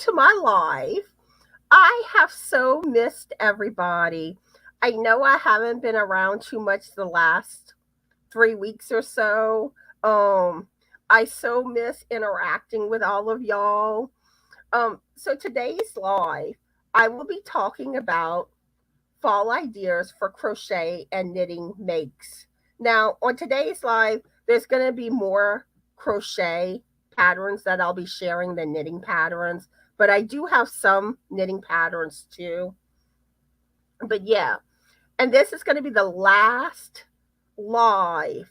to my live. I have so missed everybody. I know I haven't been around too much the last 3 weeks or so. Um, I so miss interacting with all of y'all. So today's live, I will be talking about fall ideas for crochet and knitting makes. Now, on today's live, there's going to be more crochet patterns that I'll be sharing than knitting patterns, but I do have some knitting patterns too. But yeah, and this is going to be the last live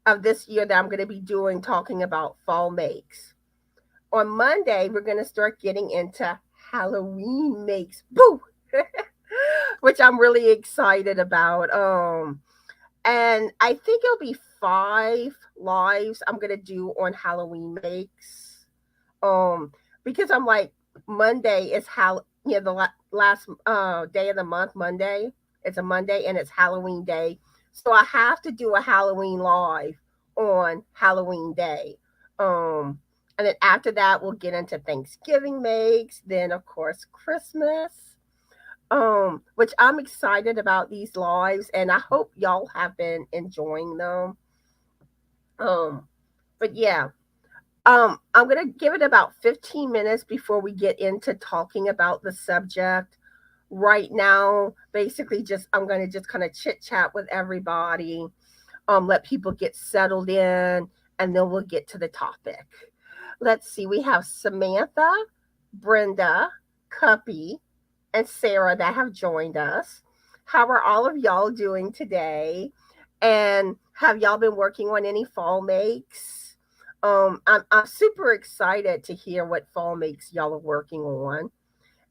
of this year that I'm going to be doing talking about fall makes. On Monday, we're going to start getting into Halloween makes. Boo! Which I'm really excited about. And I think it'll be 5 lives I'm gonna do on Halloween makes. Um, because I'm like Monday is the last day of the month. Monday, it's a Monday and it's Halloween day, so I have to do a Halloween live on Halloween day. Um, and then after that, we'll get into Thanksgiving makes. Then of course Christmas, which I'm excited about these lives and I hope y'all have been enjoying them. Um, but yeah, I'm gonna give it about 15 minutes before we get into talking about the subject. Right now, basically just I'm gonna just kind of chit chat with everybody, let people get settled in, and then we'll get to the topic. Let's see, we have Samantha, Brenda, Cuppy, and Sarah that have joined us. How are all of y'all doing today? And have y'all been working on any fall makes? I'm super excited to hear what fall makes y'all are working on.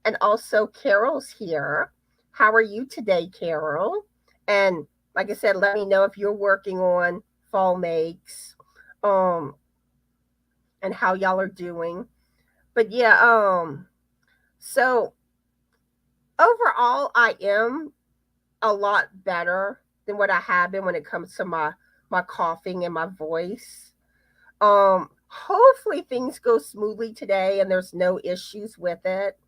And also, Carol's here. How are you today, Carol? And like I said, let me know if you're working on fall makes, um, and how y'all are doing. But yeah, so overall, I am a lot better than what I have been when it comes to my coughing and my voice. Hopefully things go smoothly today and there's no issues with it.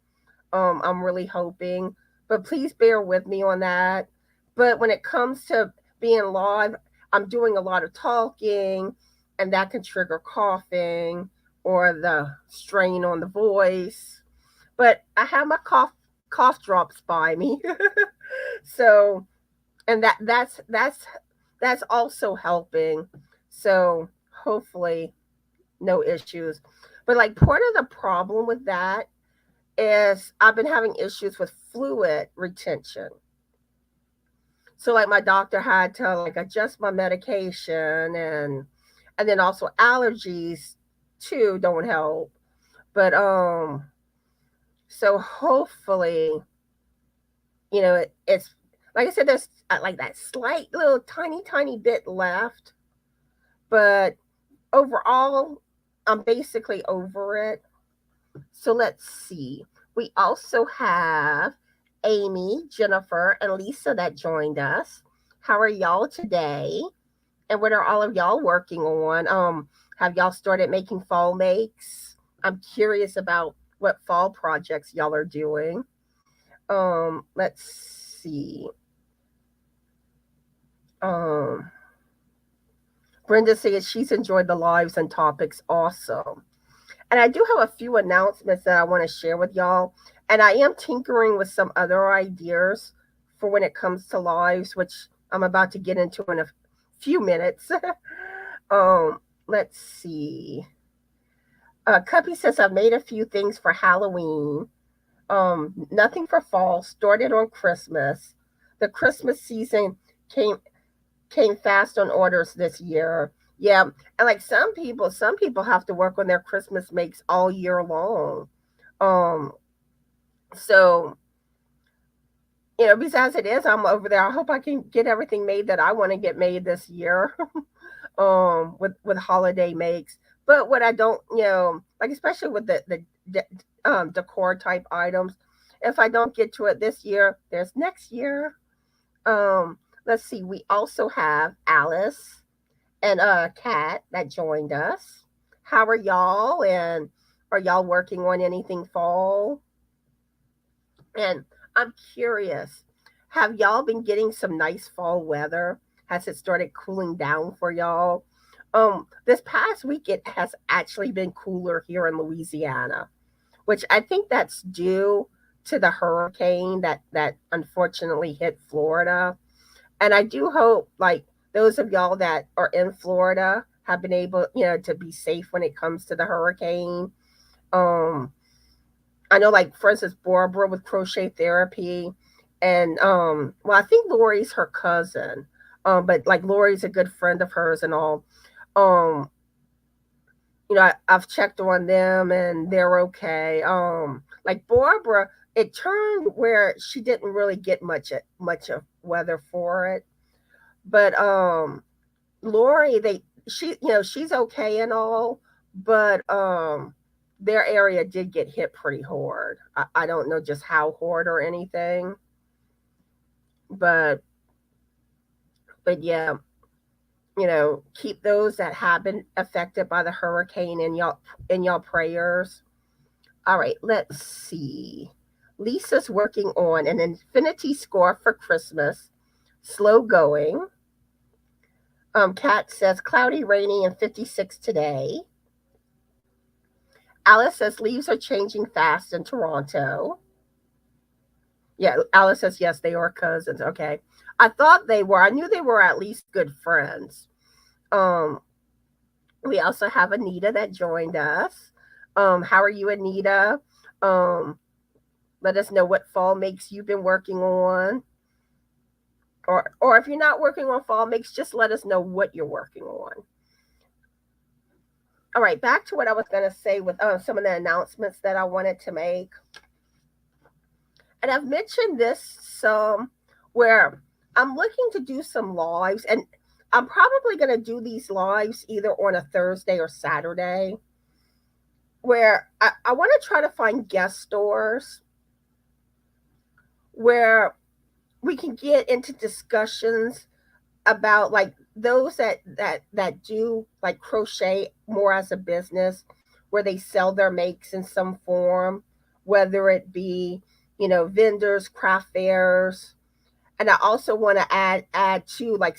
I'm really hoping, but please bear with me on that. But when it comes to being live, I'm doing a lot of talking, and that can trigger coughing or the strain on the voice. But I have my cough drops by me, so and that's also helping. So hopefully no issues. But like part of the problem with that is I've been having issues with fluid retention. So like my doctor had to like adjust my medication, and then also allergies too don't help. But so hopefully, it's like I said, there's like that slight little tiny bit left, but overall, I'm basically over it. So let's see. We also have Amy, Jennifer, and Lisa that joined us. How are y'all today? And what are all of y'all working on? Have y'all started making fall makes? I'm curious about what fall projects y'all are doing. Let's see. Um, Brenda says she's enjoyed the lives and topics. Awesome. And I do have a few announcements that I want to share with y'all. And I am tinkering with some other ideas for when it comes to lives, which I'm about to get into in a few minutes. Let's see. Cuppy says I've made a few things for Halloween. Nothing for fall. Started on Christmas. The Christmas season came came fast on orders this year. Yeah, and like some people have to work on their Christmas makes all year long. Um, so besides it is, I'm over there. I hope I can get everything made that I want to get made this year. With holiday makes. But what I don't, like especially with the decor type items, if I don't get to it this year, there's next year. Let's see. We also have Alice and Kat that joined us. How are y'all? And Are y'all working on anything fall? And I'm curious, have y'all been getting some nice fall weather? Has it started cooling down for y'all? This past week it has actually been cooler here in Louisiana, which I think that's due to the hurricane that unfortunately hit Florida. And I do hope like those of y'all that are in Florida have been able, to be safe when it comes to the hurricane. Um, I know, like for instance, Barbara with crochet therapy, and well, I think Lori's her cousin, but like Lori's a good friend of hers and all. Um, I've checked on them and they're okay. Like Barbara, it turned where she didn't really get much of weather for it, but Lori, she's okay and all, but their area did get hit pretty hard. I don't know just how hard or anything, but yeah, keep those that have been affected by the hurricane in y'all prayers. All right, let's see. Lisa's working on an infinity score for Christmas. Slow going. Kat says cloudy, rainy, and 56 today. Alice says leaves are changing fast in Toronto. Yeah, Alice says yes, they are cousins. Okay. I thought they were. I knew they were at least good friends. Um, we also have Anita that joined us. How are you, Anita? Um, Let us know what fall makes you've been working on. Or if you're not working on fall makes, just let us know what you're working on. All right, back to what I was going to say with some of the announcements that I wanted to make. And I've mentioned this some where I'm looking to do some lives, and I'm probably going to do these lives either on a Thursday or Saturday, where I want to try to find guest stores where we can get into discussions about like those that do like crochet more as a business, where they sell their makes in some form, whether it be vendors, craft fairs. And I also want to add to like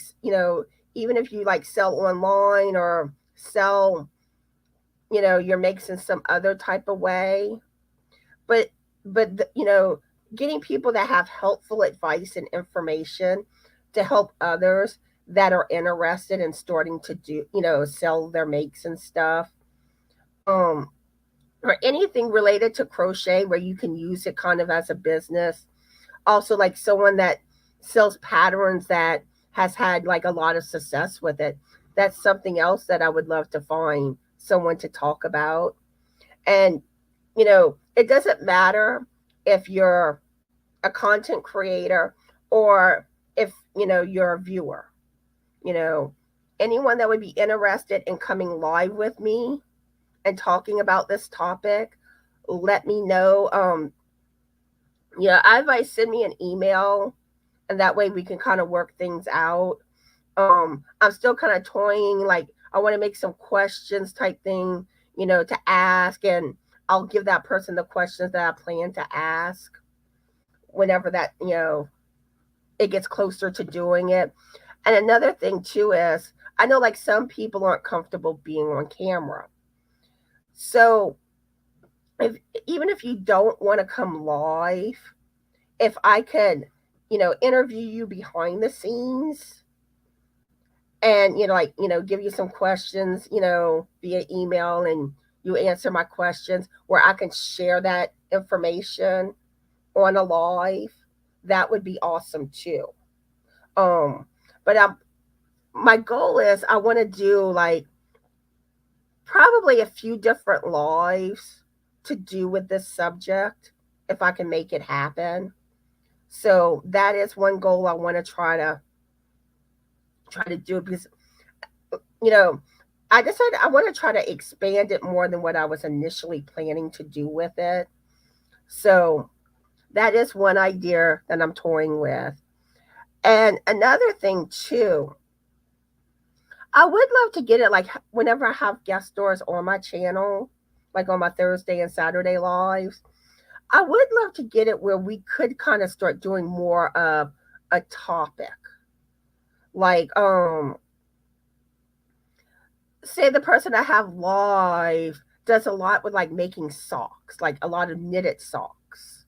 even if you like sell online or sell your makes in some other type of way, but getting people that have helpful advice and information to help others that are interested in starting to do sell their makes and stuff, um or anything related to crochet where you can use it kind of as a business. Also, like someone that sells patterns that has had like a lot of success with it. That's something else that I would love to find someone to talk about. And it doesn't matter if you're a content creator or if you're a viewer. you know Anyone that would be interested in coming live with me and talking about this topic, let me know. I advise send me an email, and that way we can kind of work things out. I'm still kind of toying, like I want to make some questions type thing, to ask, and I'll give that person the questions that I plan to ask whenever that, it gets closer to doing it. And another thing too is I know like some people aren't comfortable being on camera. So if even if you don't want to come live, if I could, interview you behind the scenes and give you some questions, via email, and you answer my questions where I can share that information on a live, that would be awesome too. Um, but my goal is I want to do like probably a few different lives to do with this subject if I can make it happen. So that is one goal I want to try to do, because you know I decided I want to try to expand it more than what I was initially planning to do with it. So that is one idea that I'm toying with. And another thing too, I would love to get it like whenever I have guest stars on my channel, like on my Thursday and Saturday lives. I would love to get it where we could kind of start doing more of a topic. Like, say the person I have live does a lot with like making socks, like a lot of knitted socks.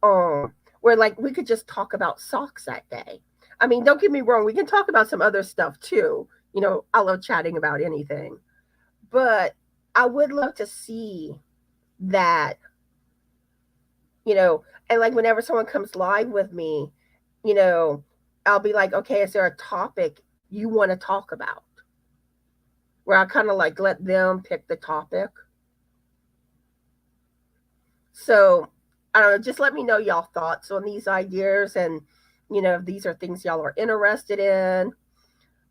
Where like we could just talk about socks that day. I mean, don't get me wrong, we can talk about some other stuff too. You know, I love chatting about anything. But I would love to see that, you know, and like whenever someone comes live with me, you know, I'll be like, okay, is there a topic you want to talk about? Where I kind of like let them pick the topic. So I don't know, just let me know y'all thoughts on these ideas, and you know, if these are things y'all are interested in.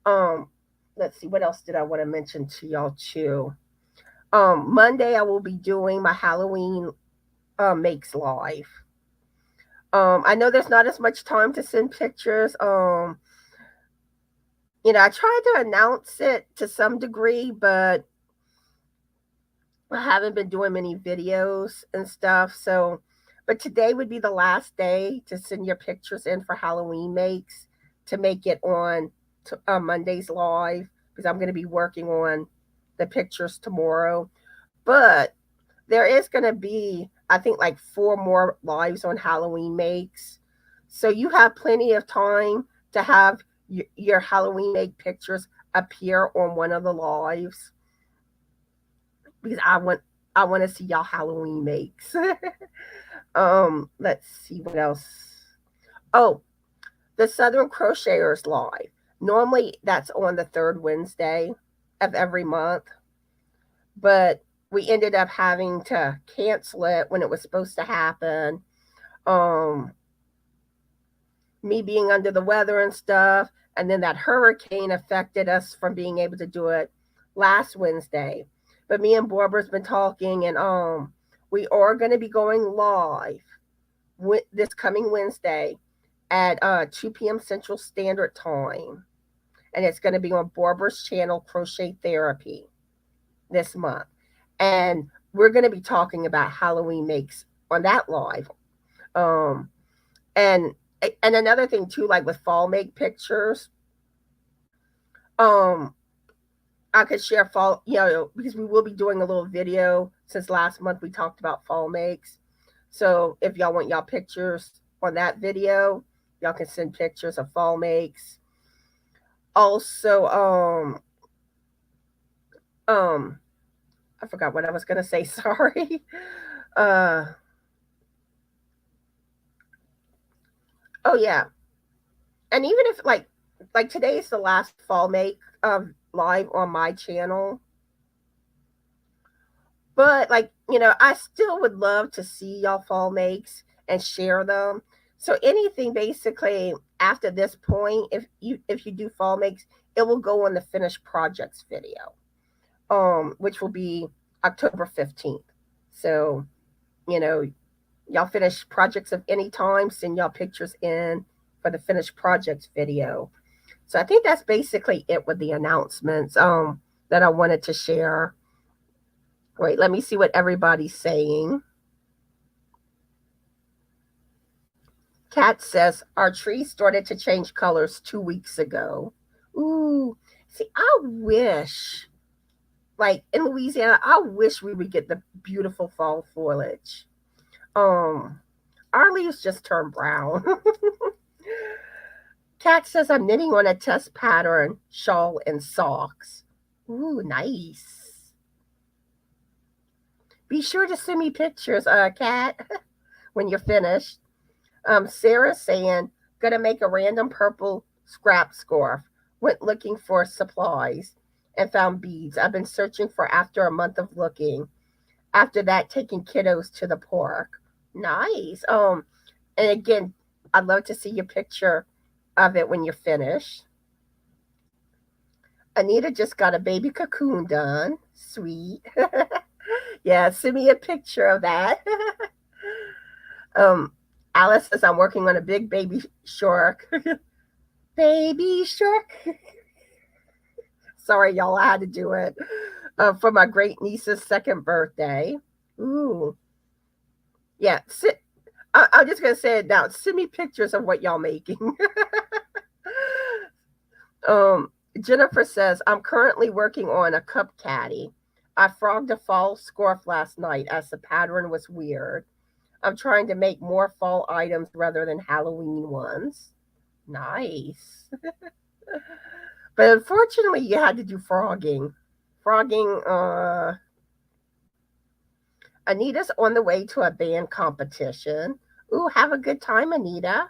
Um, let's see, what else did I want to mention to y'all too? Monday I will be doing my Halloween makes live. I know there's not as much time to send pictures. You know, I tried to announce it to some degree, but I haven't been doing many videos and stuff. So, but today would be the last day to send your pictures in for Halloween makes to make it on to, Monday's live, because I'm going to be working on the pictures tomorrow. But there is going to be, I think, like 4 more lives on Halloween makes. So you have plenty of time to have your Halloween make pictures appear on one of the lives, because I want to see y'all Halloween makes. Let's see what else. Oh, the Southern Crocheters live. Normally that's on the third Wednesday of every month, but we ended up having to cancel it when it was supposed to happen. Um, me being under the weather and stuff, and then that hurricane affected us from being able to do it last Wednesday. But me and Barbara's been talking, and we are going to be going live this coming Wednesday at 2 p.m. Central Standard Time, and it's going to be on Barbara's channel, Crochet Therapy, this month. And we're going to be talking about Halloween makes on that live. Um, and another thing too, like with fall make pictures, um, I could share fall, you know, because we will be doing a little video since last month we talked about fall makes. So if y'all want y'all pictures on that video, y'all can send pictures of fall makes. Also, I forgot what I was gonna say. Sorry. Uh, oh yeah, and even if like today is the last fall make live on my channel, but like, you know, I still would love to see y'all fall makes and share them. So anything basically after this point, if you do fall makes, it will go on the finished projects video, which will be October 15th. So, you know, y'all finish projects of any time, send y'all pictures in for the finished projects video. So I think that's basically it with the announcements that I wanted to share. Wait, let me see what everybody's saying. Kat says, our tree started to change colors 2 weeks ago. Ooh, see, I wish, like in Louisiana, I wish we would get the beautiful fall foliage. Our leaves just turned brown. Kat says, I'm knitting on a test pattern shawl and socks. Ooh, nice. Be sure to send me pictures, Kat, when you're finished. Sarah's saying, gonna make a random purple scrap scarf. Went looking for supplies and found beads. I've been searching for after a month of looking. After that, taking kiddos to the park. Nice. And again, I'd love to see your picture of it when you're finished. Anita just got a baby cocoon done. Sweet. Yeah, send me a picture of that. Alice says, I'm working on a big baby shark. Baby shark. Sorry, y'all, I had to do it. for my great niece's second birthday. Ooh, yeah. I'm just gonna say it now. Send me pictures of what y'all making. um, Jennifer says I'm currently working on a cup caddy. I frogged a fall scarf last night as the pattern was weird. I'm trying to make more fall items rather than Halloween ones. Nice. But unfortunately, you had to do frogging. Frogging, Anita's on the way to a band competition. Ooh, have a good time, Anita.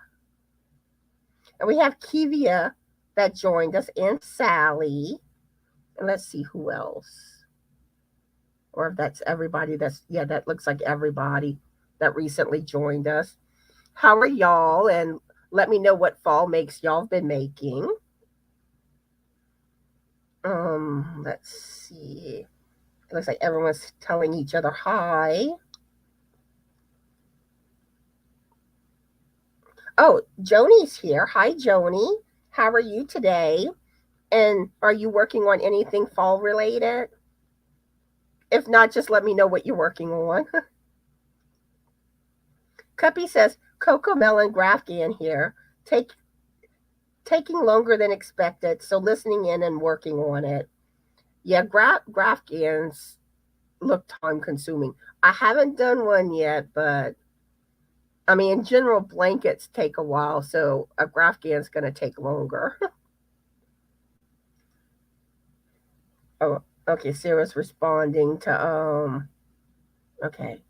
And we have Kivia that joined us and Sally. And let's see who else. Or if that's everybody yeah, that looks like everybody that recently joined us. How are y'all? And let me know what fall makes y'all been making. Let's see. It looks like everyone's telling each other hi. Oh, Joni's here. Hi, Joni. How are you today? And are you working on anything fall related? If not, just let me know what you're working on. Cuppy says, Coco Melon Grafgian here. Taking longer than expected, so listening in and working on it. Yeah, Grafgians look time consuming. I haven't done one yet, but I mean, in general, blankets take a while, so a Grafgian's going to take longer. Oh, okay. Sarah's responding to Okay.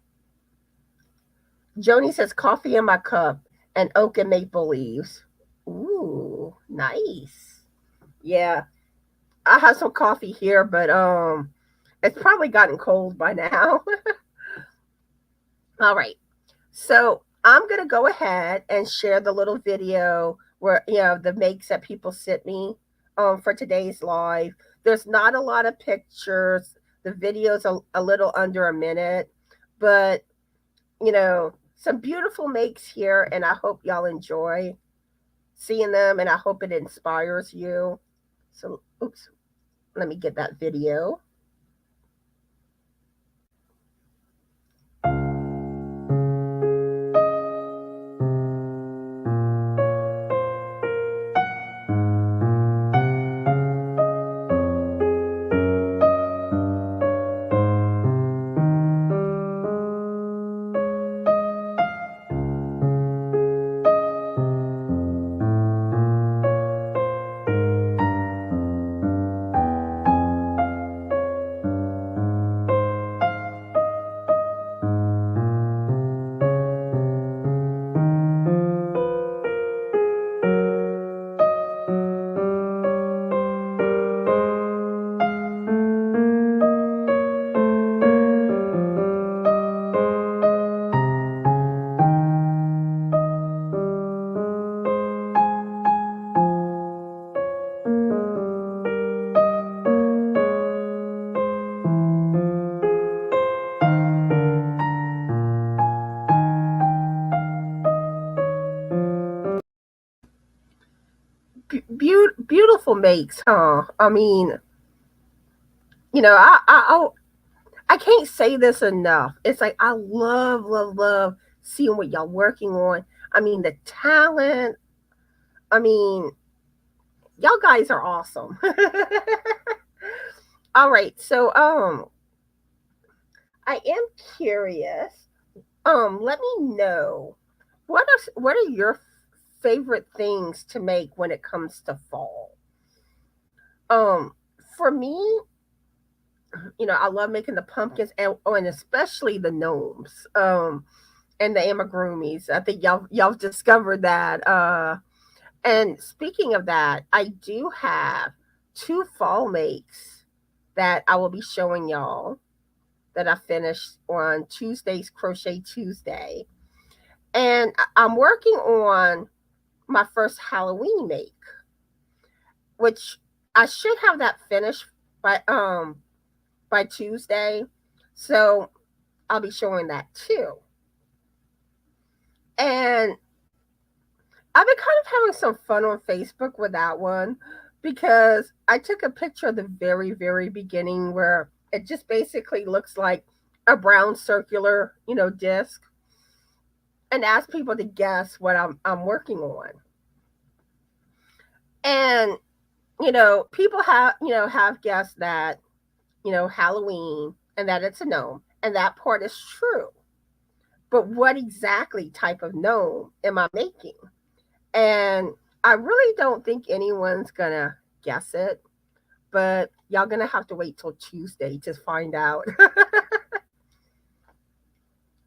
Joni says coffee in my cup and oak and maple leaves. Ooh, nice. Yeah, I have some coffee here, but it's probably gotten cold by now. All right. So I'm gonna go ahead and share the little video where the makes that people sent me for today's live. There's not a lot of pictures. The video's a little under a minute, but some beautiful makes here, and I hope y'all enjoy seeing them, and I hope it inspires you. So, oops, let me get that video. Beautiful makes, huh? I mean, I can't say this enough. It's like I love seeing what y'all working on. I mean, the talent. I mean, y'all guys are awesome. All right, so I am curious. Let me know what are your favorite things to make when it comes to fall. Um, for me, I love making the pumpkins and especially the gnomes. And the amigurumis. I think y'all discovered that. And speaking of that, I do have two fall makes that I will be showing y'all that I finished on Tuesday's Crochet Tuesday. And I'm working on my first Halloween make, which I should have that finished by Tuesday. So I'll be showing that too. And I've been kind of having some fun on Facebook with that one because I took a picture of the very, very beginning where It just basically looks like a brown circular, disc, and ask people to guess what I'm working on. And people have guessed that Halloween and that it's a gnome, and that part is true. But what exactly type of gnome am I making? And I really don't think anyone's gonna guess it, but y'all gonna have to wait till Tuesday to find out.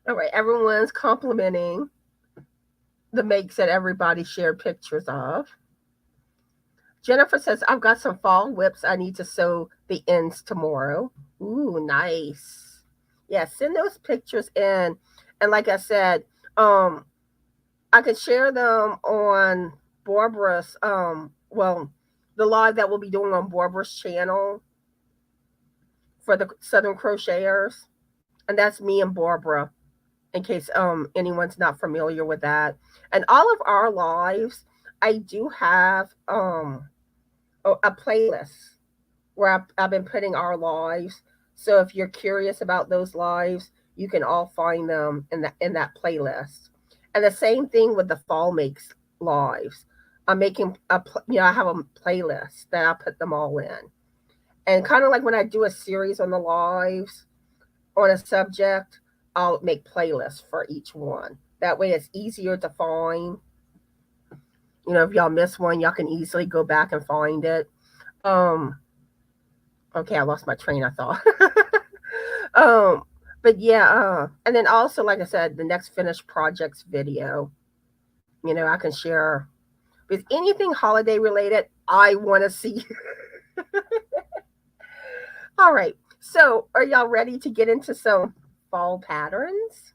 All right, everyone's complimenting the makes that everybody shared pictures of. Jennifer says, I've got some fall whips I need to sew the ends tomorrow. Ooh, nice. Yeah, send those pictures in. And like I said, I can share them on Barbara's, the live that we'll be doing on Barbara's channel for the Southern Crocheters. And that's me and Barbara, in case anyone's not familiar with that. And all of our lives, I do have a playlist where I've been putting our lives. So if you're curious about those lives, you can all find them in that playlist. And the same thing with the Fall Makes lives. I'm making I have a playlist that I put them all in. And kind of like when I do a series on the lives on a subject, I'll make playlists for each one. That way it's easier to find. If y'all miss one, y'all can easily go back and find it. Okay, I lost my train of thought. But yeah, and then also, like I said, the next finished projects video, I can share with anything holiday related. I want to see. All right. So are y'all ready to get into some fall patterns?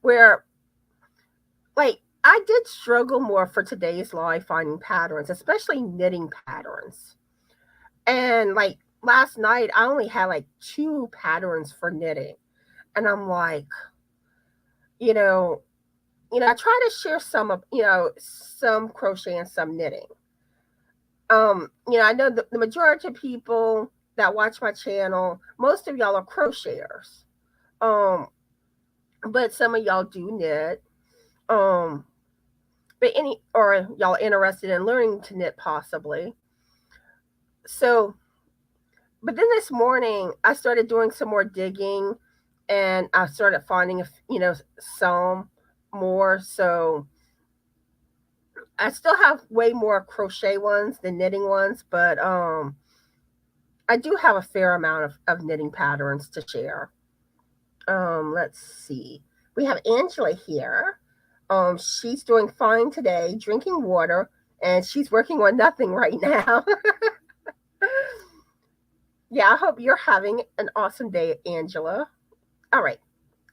Where, like, I did struggle more for today's live finding patterns, especially knitting patterns. And like last night, I only had like 2 patterns for knitting. And I'm like, I try to share some of, some crochet and some knitting. I know the majority of people that watch my channel, most of y'all are crocheters. But some of y'all do knit. But or y'all interested in learning to knit possibly. So, but then this morning I started doing some more digging, and I started finding, some more. So I still have way more crochet ones than knitting ones, but I do have a fair amount of knitting patterns to share. Let's see. We have Angela here. She's doing fine today, drinking water, and she's working on nothing right now. Yeah, I hope you're having an awesome day, Angela. All right,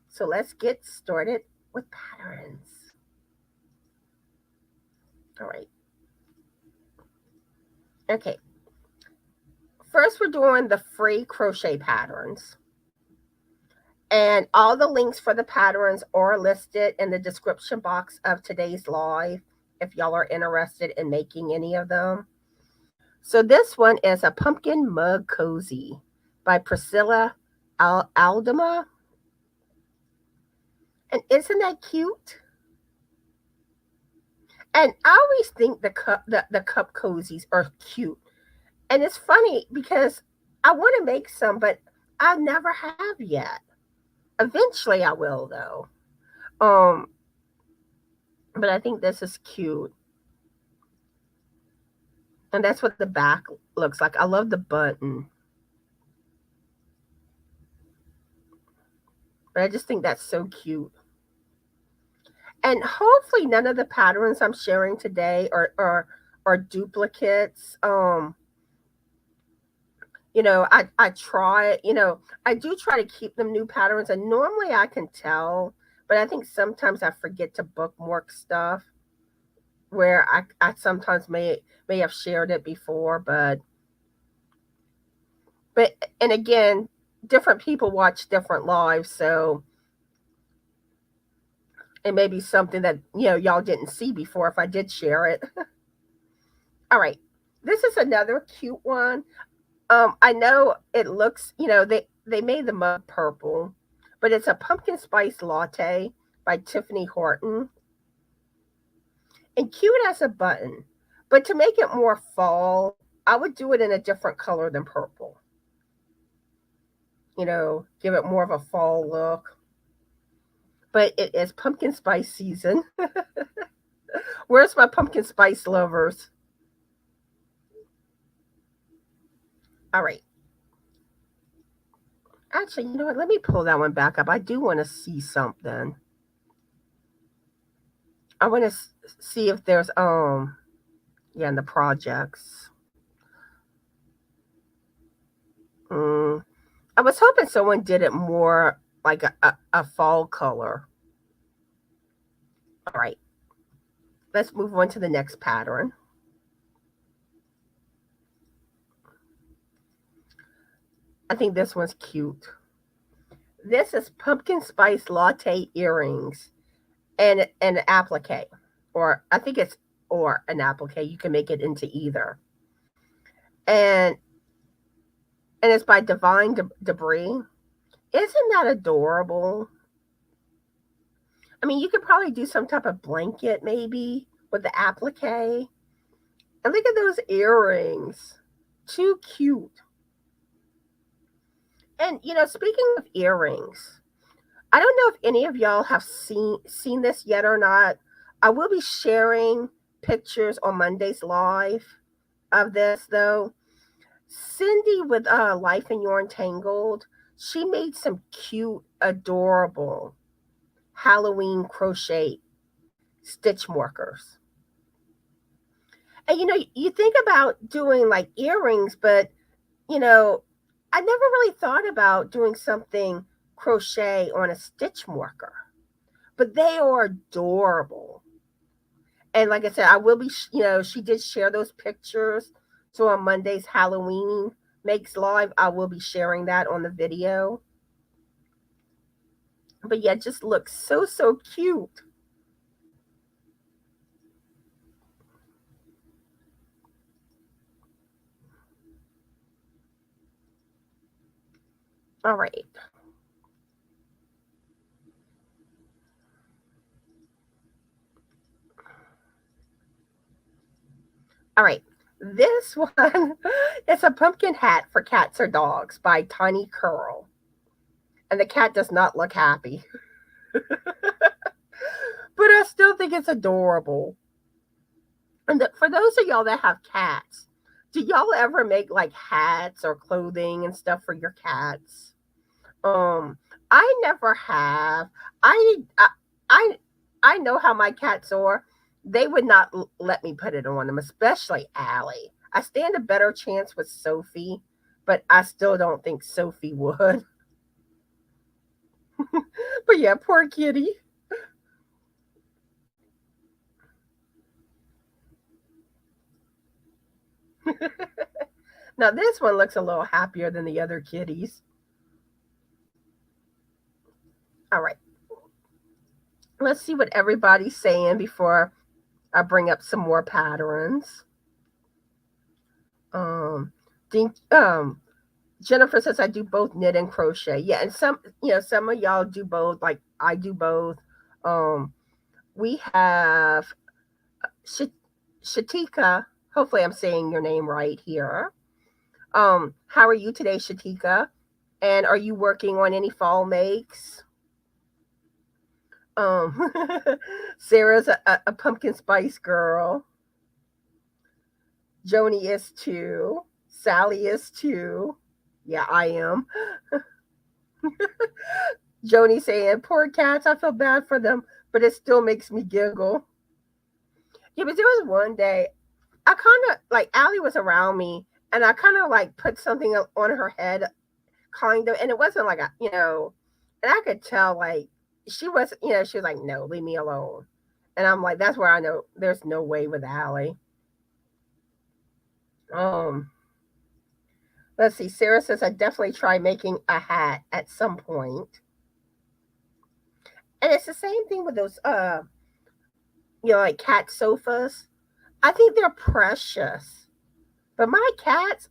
so let's get started with patterns. All right. Okay. First, we're doing the free crochet patterns. And all the links for the patterns are listed in the description box of today's live if y'all are interested in making any of them. So this one is a pumpkin mug cozy by Priscilla Aldama. And isn't that cute? And I always think the cup cozies are cute. And it's funny because I want to make some, but I never have yet. Eventually I will though. But I think this is cute. And that's what the back looks like. I love the button. But I just think that's so cute. And hopefully none of the patterns I'm sharing today are duplicates. I try, I do try to keep them new patterns, and normally I can tell, but I think sometimes I forget to bookmark stuff where I sometimes may have shared it before, but and again, different people watch different lives, so it may be something that y'all didn't see before if I did share it. All right, this is another cute one. I know it looks, they made the mug purple, but it's a pumpkin spice latte by Tiffany Horton, and cute as a button. But to make it more fall, I would do it in a different color than purple. Give it more of a fall look. But it is pumpkin spice season. Where's my pumpkin spice lovers? All right. Actually, you know what? Let me pull that one back up. I do want to see something. I want to see if there's in the projects. Mm, I was hoping someone did it more like a fall color. All right. Let's move on to the next pattern. I think this one's cute. This is pumpkin spice latte earrings and an applique, or I think it's or an applique. You can make it into either, and it's by Divine Debris. Isn't that adorable? I mean, you could probably do some type of blanket maybe with the applique. And look at those earrings, too cute. And speaking of earrings, I don't know if any of y'all have seen this yet or not. I will be sharing pictures on Monday's live of this though. Cindy with Life in Your Entangled, she made some cute, adorable Halloween crochet stitch markers. And you think about doing like earrings, but I never really thought about doing something crochet on a stitch marker. But they are adorable. And like I said, I will be, she did share those pictures. So on Monday's Halloween Makes Live, I will be sharing that on the video. But yeah, it just looks so, so cute. All right. All right. This one is a pumpkin hat for cats or dogs by Tiny Curl. And the cat does not look happy. But I still think it's adorable. And for those of y'all that have cats, do y'all ever make like hats or clothing and stuff for your cats? Um, I never have. I I know how my cats are. They would not let me put it on them, especially Allie. I stand a better chance with Sophie, but I still don't think Sophie would. But yeah, poor kitty. Now this one looks a little happier than the other kitties. All right. Let's see what everybody's saying before I bring up some more patterns. Um, think, Jennifer says I do both knit and crochet. Yeah, and some of y'all do both. Like I do both. Um, we have Shatika. Hopefully, I'm saying your name right here. How are you today, Shatika? And are you working on any fall makes? Um, Sarah's a pumpkin spice girl. Joni is too. Sally is too. Yeah, I am. Joni saying, poor cats, I feel bad for them, but it still makes me giggle. Yeah, but there was one day I kind of like Allie was around me and I kind of like put something on her head, kind of, and it wasn't like and I could tell like she was, she was like, no, leave me alone. And I'm like, that's where I know there's no way with Allie. Um, let's see. Sarah says I definitely try making a hat at some point. And it's the same thing with those like cat sofas. I think they're precious. But my cats,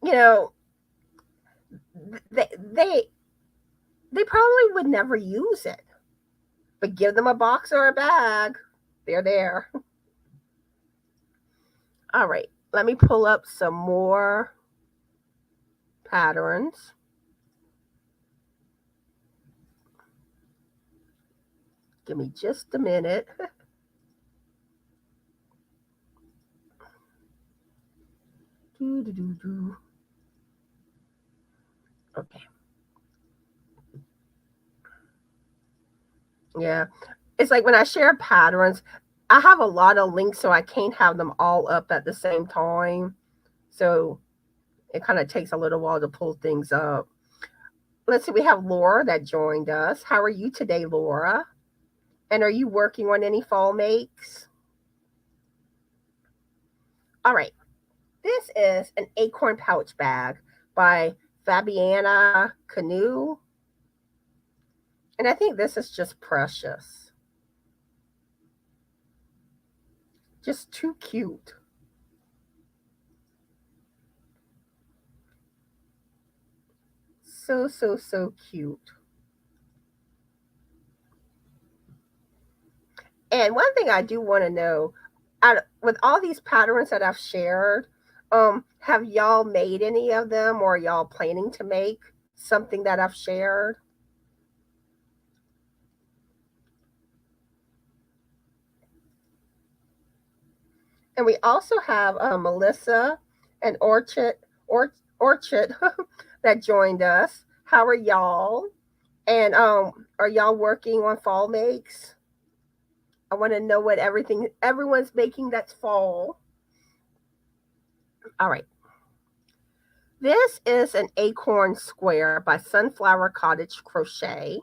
you know, they they they probably would never use it, but give them a box or a bag, they're there. All right, let me pull up some more patterns. Give me just a minute. Do, do, do, do. Okay. Yeah. It's like when I share patterns, I have a lot of links, so I can't have them all up at the same time. So it kind of takes a little while to pull things up. Let's see, we have Laura that joined us. How are you today, Laura? And are you working on any fall makes? All right. This is an acorn pouch bag by Fabiana Canoe. And I think this is just precious. Just too cute. So, so, so cute. And one thing I do want to know, with all these patterns that I've shared, have y'all made any of them, or y'all planning to make something that I've shared? And we also have Melissa and Orchid that joined us. How are y'all? And are y'all working on fall makes? I want to know what everyone's making that's fall. All right. This is an acorn square by Sunflower Cottage Crochet.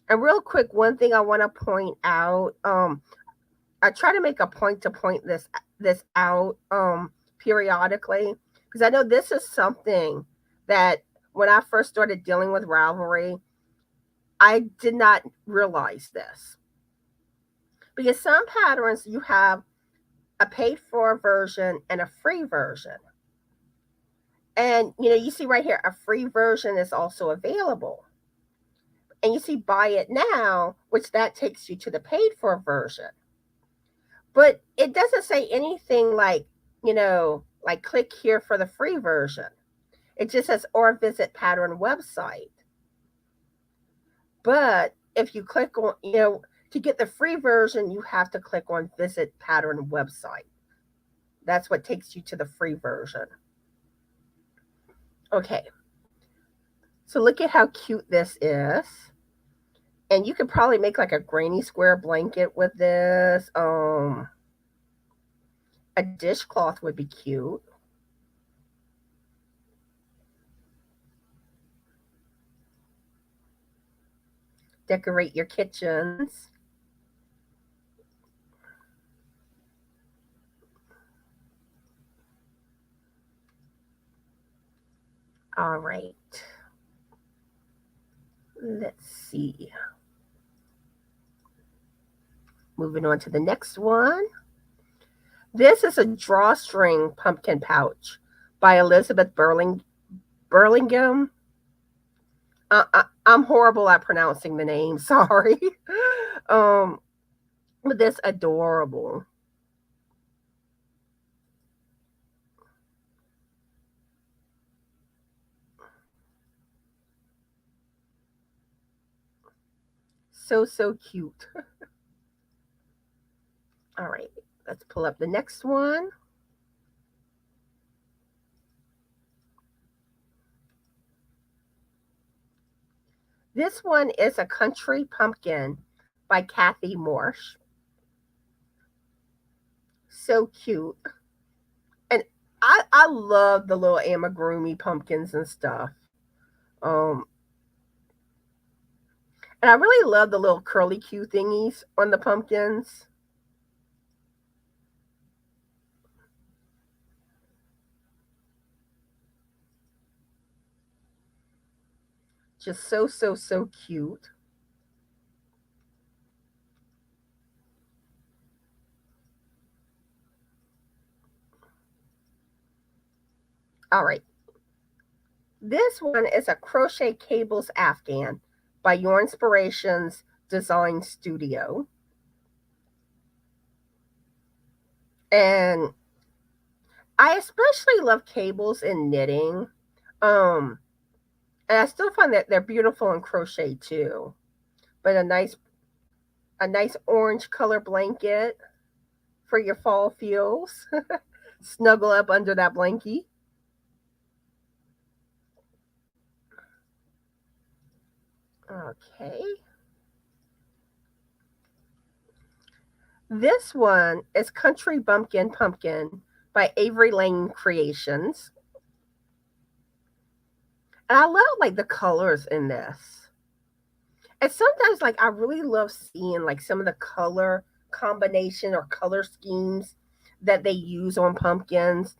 And real quick, one thing I want to point out, I try to make a point to point this out periodically, because I know this is something that when I first started dealing with Ravelry, I did not realize this. Because some patterns you have a paid for version and a free version. And you see right here, a free version is also available. And you see buy it now, which that takes you to the paid for version. But it doesn't say anything like, like click here for the free version. It just says or visit pattern website. But if you click on, to get the free version, you have to click on visit pattern website. That's what takes you to the free version. Okay. So look at how cute this is. And you could probably make like a granny square blanket with this. A dishcloth would be cute. Decorate your kitchens. All right. Let's see. Moving on to the next one. This is a drawstring pumpkin pouch by Elizabeth Burlingham. I'm horrible at pronouncing the name. Sorry. But this adorable. So, so cute. All right. Let's pull up the next one. This one is a country pumpkin by Kathy Morse. So cute. And I love the little amigurumi pumpkins and stuff. Um, and I really love the little curly Q thingies on the pumpkins. Just so, so, so cute. All right. This one is a crochet cables afghan by Your Inspirations Design Studio. And I especially love cables in knitting. Um, and I still find that they're beautiful in crochet too. But a nice orange color blanket for your fall feels. Snuggle up under that blankie. Okay. This one is Country Bumpkin Pumpkin by Avery Lane Creations. And I love like the colors in this. And sometimes like I really love seeing like some of the color combination or color schemes that they use on pumpkins.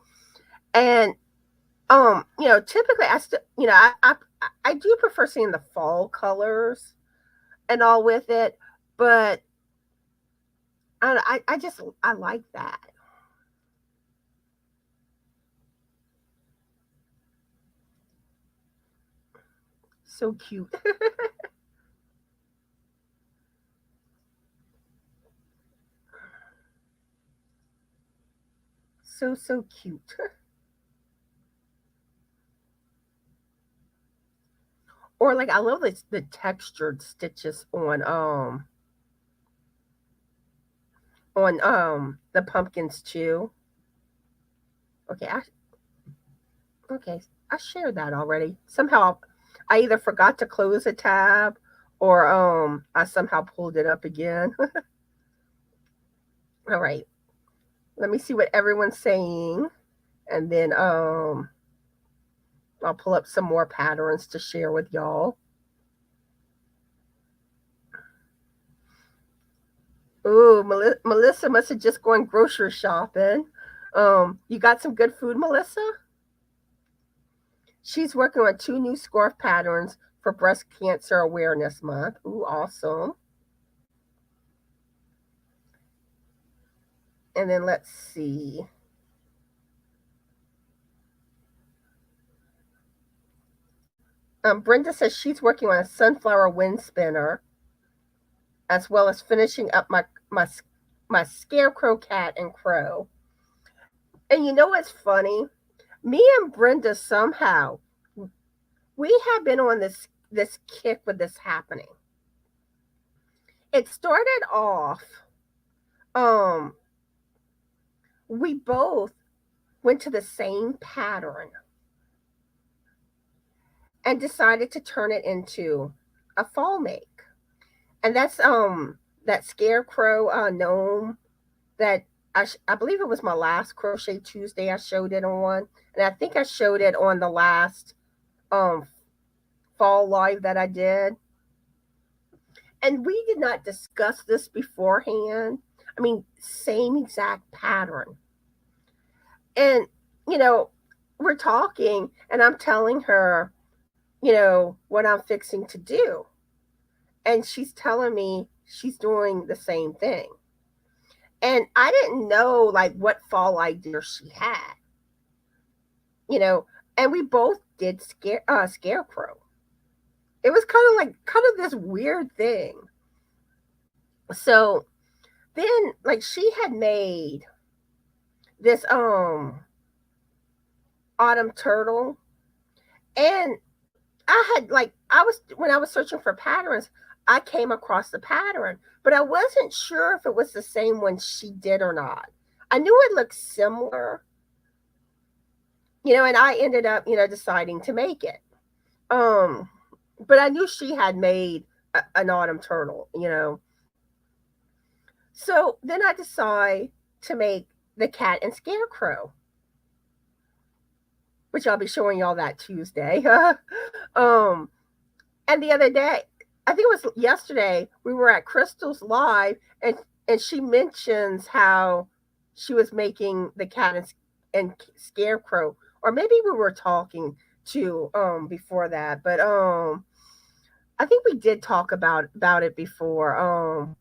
And typically I still I do prefer seeing the fall colors and all with it, but I just I like that. So cute. So cute. Or like I love the textured stitches on the pumpkins too. Okay, okay, I shared that already. Somehow I either forgot to close a tab or I somehow pulled it up again. All right. Let me see what everyone's saying and then I'll pull up some more patterns to share with y'all. Ooh, Melissa must have just gone grocery shopping. You got some good food, Melissa? She's working on 2 new scarf patterns for Breast Cancer Awareness Month. Ooh, awesome. And then let's see. Brenda says she's working on a sunflower wind spinner, as well as finishing up my scarecrow cat and crow. And you know what's funny? Me and Brenda somehow we have been on this kick with this happening. It started off. Um, we both went to the same pattern and decided to turn it into a fall make. And that's that scarecrow gnome that I believe it was my last crochet Tuesday I showed it on, and I think I showed it on the last um fall live that I did. And we did not discuss this beforehand. I mean, same exact pattern. And you know, we're talking and I'm telling her, what I'm fixing to do. And she's telling me she's doing the same thing. And I didn't know like what fall idea she had, you know, and we both did scarecrow. It was kind of this weird thing. So then like she had made this autumn turtle, and I was when I was searching for patterns, I came across the pattern, but I wasn't sure if it was the same one she did or not. I knew it looked similar, and I ended up, deciding to make it. Um, but I knew she had made an autumn turtle. So then I decide to make the cat and scarecrow, which I'll be showing y'all that Tuesday. um, and the other day, I think it was yesterday, we were at Crystal's live, and she mentions how she was making the cat and scarecrow, or maybe we were talking to before that, but I think we did talk about it before.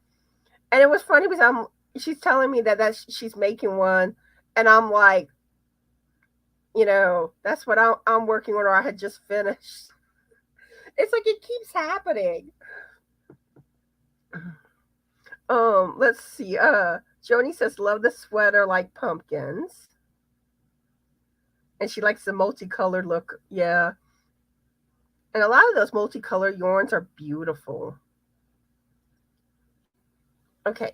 And it was funny because she's telling me that she's making one, and I'm like, That's what I'm working on, or I had just finished. It's like it keeps happening. Let's see. Joni says love the sweater like pumpkins. And she likes the multicolored look. Yeah. And a lot of those multicolored yarns are beautiful. Okay.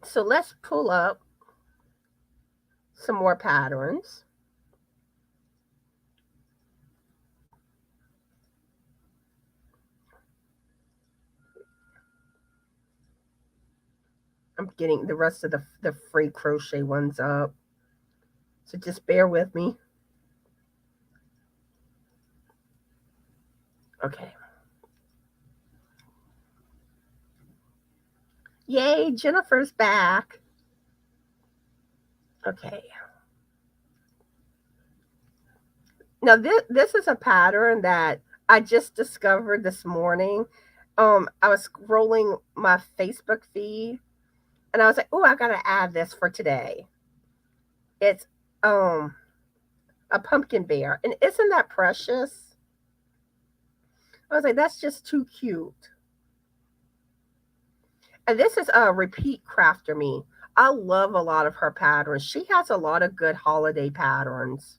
So let's pull up some more patterns. I'm getting the rest of the free crochet ones up. So just bear with me. Okay. Yay, Jennifer's back. Okay. Now this is a pattern that I just discovered this morning. I was scrolling my Facebook feed and I was like, "Oh, I gotta add this for today." It's a pumpkin bear, and isn't that precious? I was like, "That's just too cute." And this is a repeat crafter me. I love a lot of her patterns. She has a lot of good holiday patterns.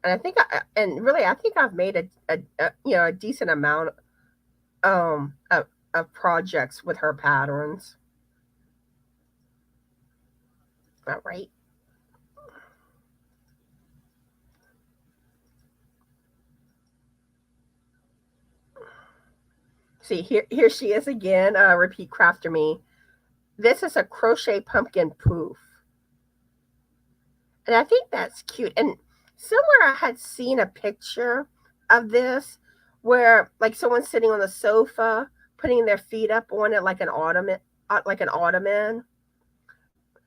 And I think I've made a decent amount of projects with her patterns. All right. See, here she is again, repeat crafter me. This is a crochet pumpkin poof. And I think that's cute. And somewhere I had seen a picture of this where like someone's sitting on the sofa, putting their feet up on it like an ottoman.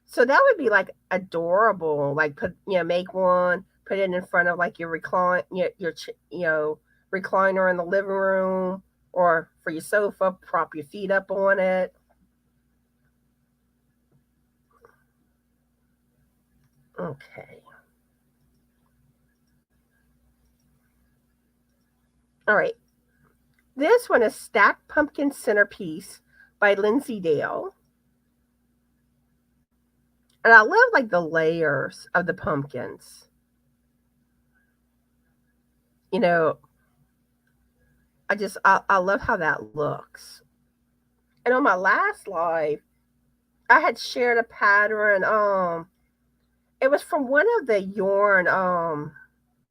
So that would be like adorable. Like make one, put it in front of like your recliner in the living room, or for your sofa, prop your feet up on it. Okay. All right. This one is Stacked Pumpkin Centerpiece by Lindsay Dale. And I love like the layers of the pumpkins. You know, I love how that looks. And on my last live, I had shared a pattern. It was from one of the yarn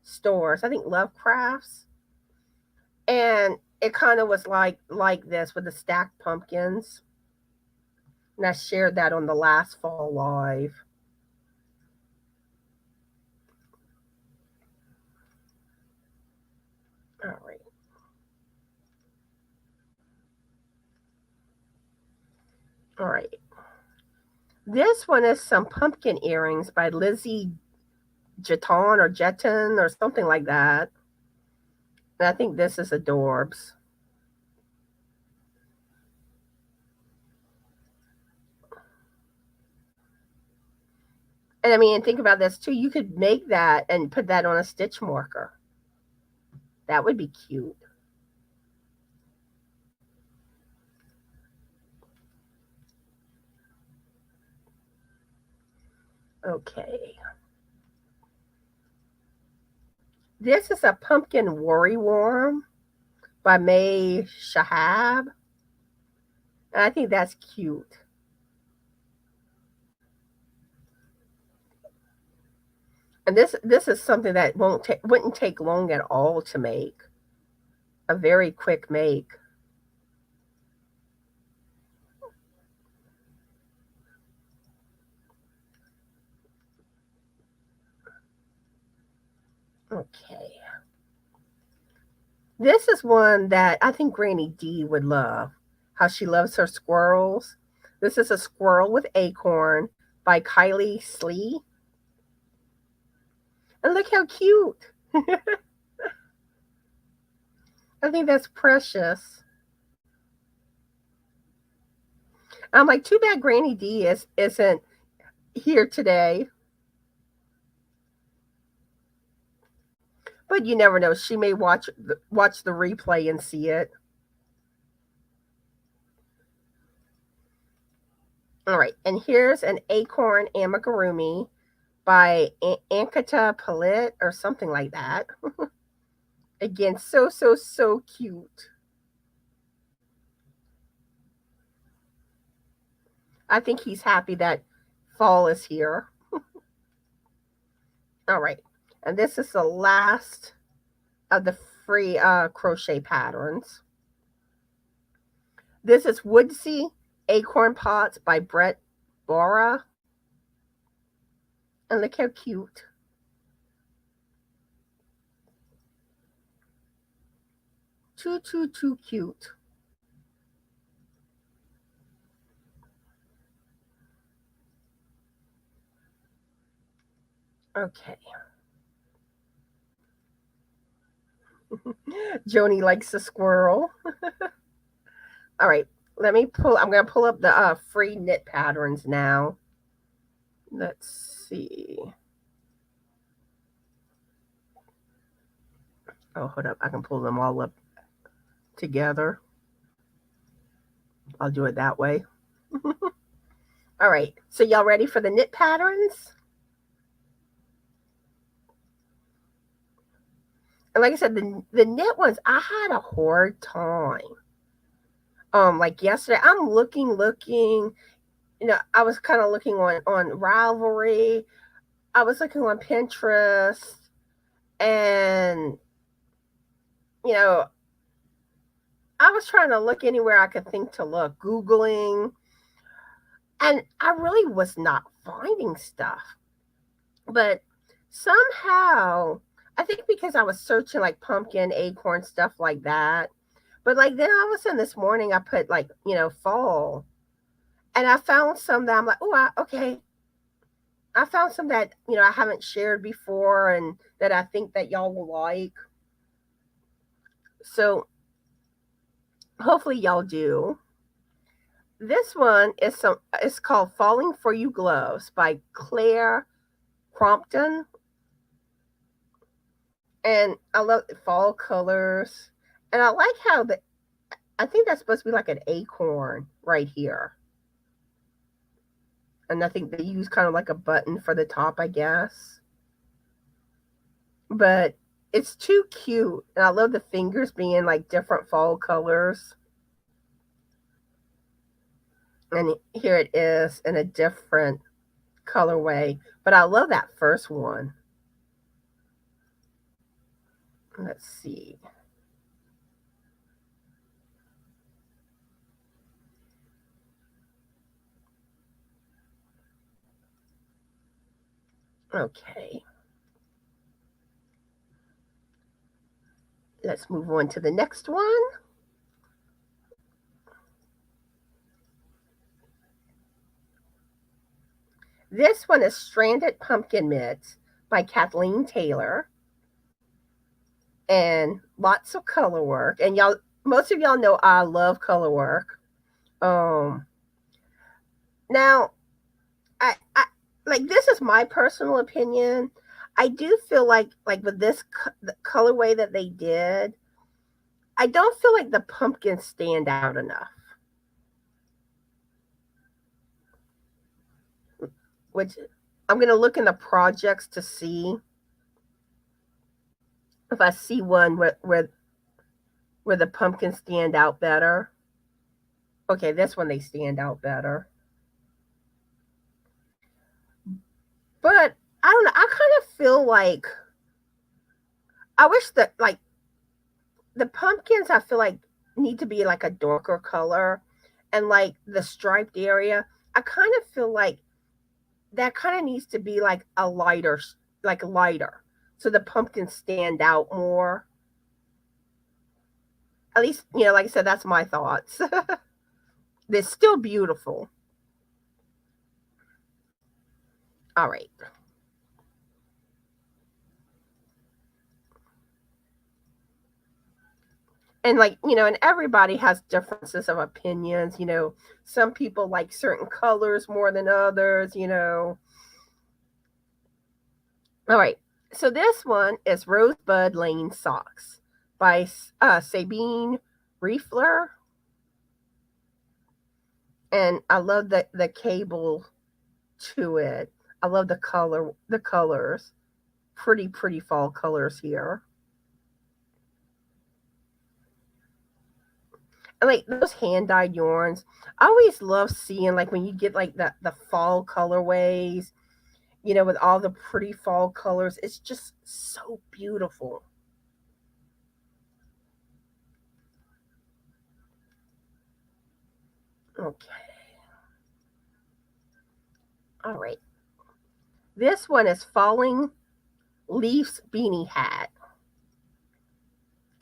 stores, I think Love Crafts. And it kind of was like this with the stacked pumpkins. And I shared that on the last fall live. All right. All right. This one is some pumpkin earrings by Lizzie Jeton or something like that. And I think this is adorbs. And I mean, think about this too. You could make that and put that on a stitch marker. That would be cute. Okay. This is a pumpkin worry worm by May Shahab. And I think that's cute. And this is something that wouldn't take long at all to make. A very quick make. Okay. This is one that I think Granny D would love. How she loves her squirrels. This is a squirrel with acorn by Kylie Slee. And look how cute. I think that's precious. I'm like, too bad Granny D isn't here today. But you never know. She may watch the replay and see it. All right, and here's an acorn amigurumi by Ankita Palit or something like that. Again, so cute. I think he's happy that fall is here. All right, and this is the last of the free crochet patterns. This is Woodsy Acorn Pots by Brett Bora. And look how cute. Too cute. Okay. Joni likes the squirrel. All right. I'm going to pull up the free knit patterns now. Let's see. Oh, hold up. I can pull them all up together. I'll do it that way. All right. So y'all ready for the knit patterns? And like I said, the knit ones, I had a hard time. Like yesterday, I'm looking. I was kind of looking on Ravelry. I was looking on Pinterest, and I was trying to look anywhere I could think to look, Googling, and I really was not finding stuff. But somehow, I think because I was searching like pumpkin, acorn, stuff like that. But like then all of a sudden this morning I put like, fall. And I found some that I'm like, okay. I found some that, I haven't shared before and that I think that y'all will like. So hopefully y'all do. This one is called Falling For You Gloves by Claire Crompton. And I love the fall colors. And I like how I think that's supposed to be like an acorn right here. And I think they use kind of like a button for the top, I guess. But it's too cute. And I love the fingers being like different fall colors. And here it is in a different colorway. But I love that first one. Let's see. Okay. Let's move on to the next one. This one is Stranded Pumpkin Mitts by Kathleen Taylor. And lots of color work. And most of y'all know I love color work. Now, I like this is my personal opinion. I do feel like with this the colorway that they did, I don't feel like the pumpkins stand out enough. Which I'm going to look in the projects to see if I see one where the pumpkins stand out better. Okay, this one they stand out better. But I don't know. I kind of feel like I wish that like the pumpkins I feel like need to be like a darker color, and like the striped area, I kind of feel like that kind of needs to be like lighter, so the pumpkins stand out more. At least, like I said, that's my thoughts. They're still beautiful. All right. And and everybody has differences of opinions. Some people like certain colors more than others. All right. So this one is Rosebud Lane Socks by Sabine Riefler. And I love the cable to it. I love the colors. Pretty fall colors here. And like those hand dyed yarns, I always love seeing like when you get like the fall colorways, with all the pretty fall colors. It's just so beautiful. Okay. All right. This one is Falling Leafs Beanie Hat.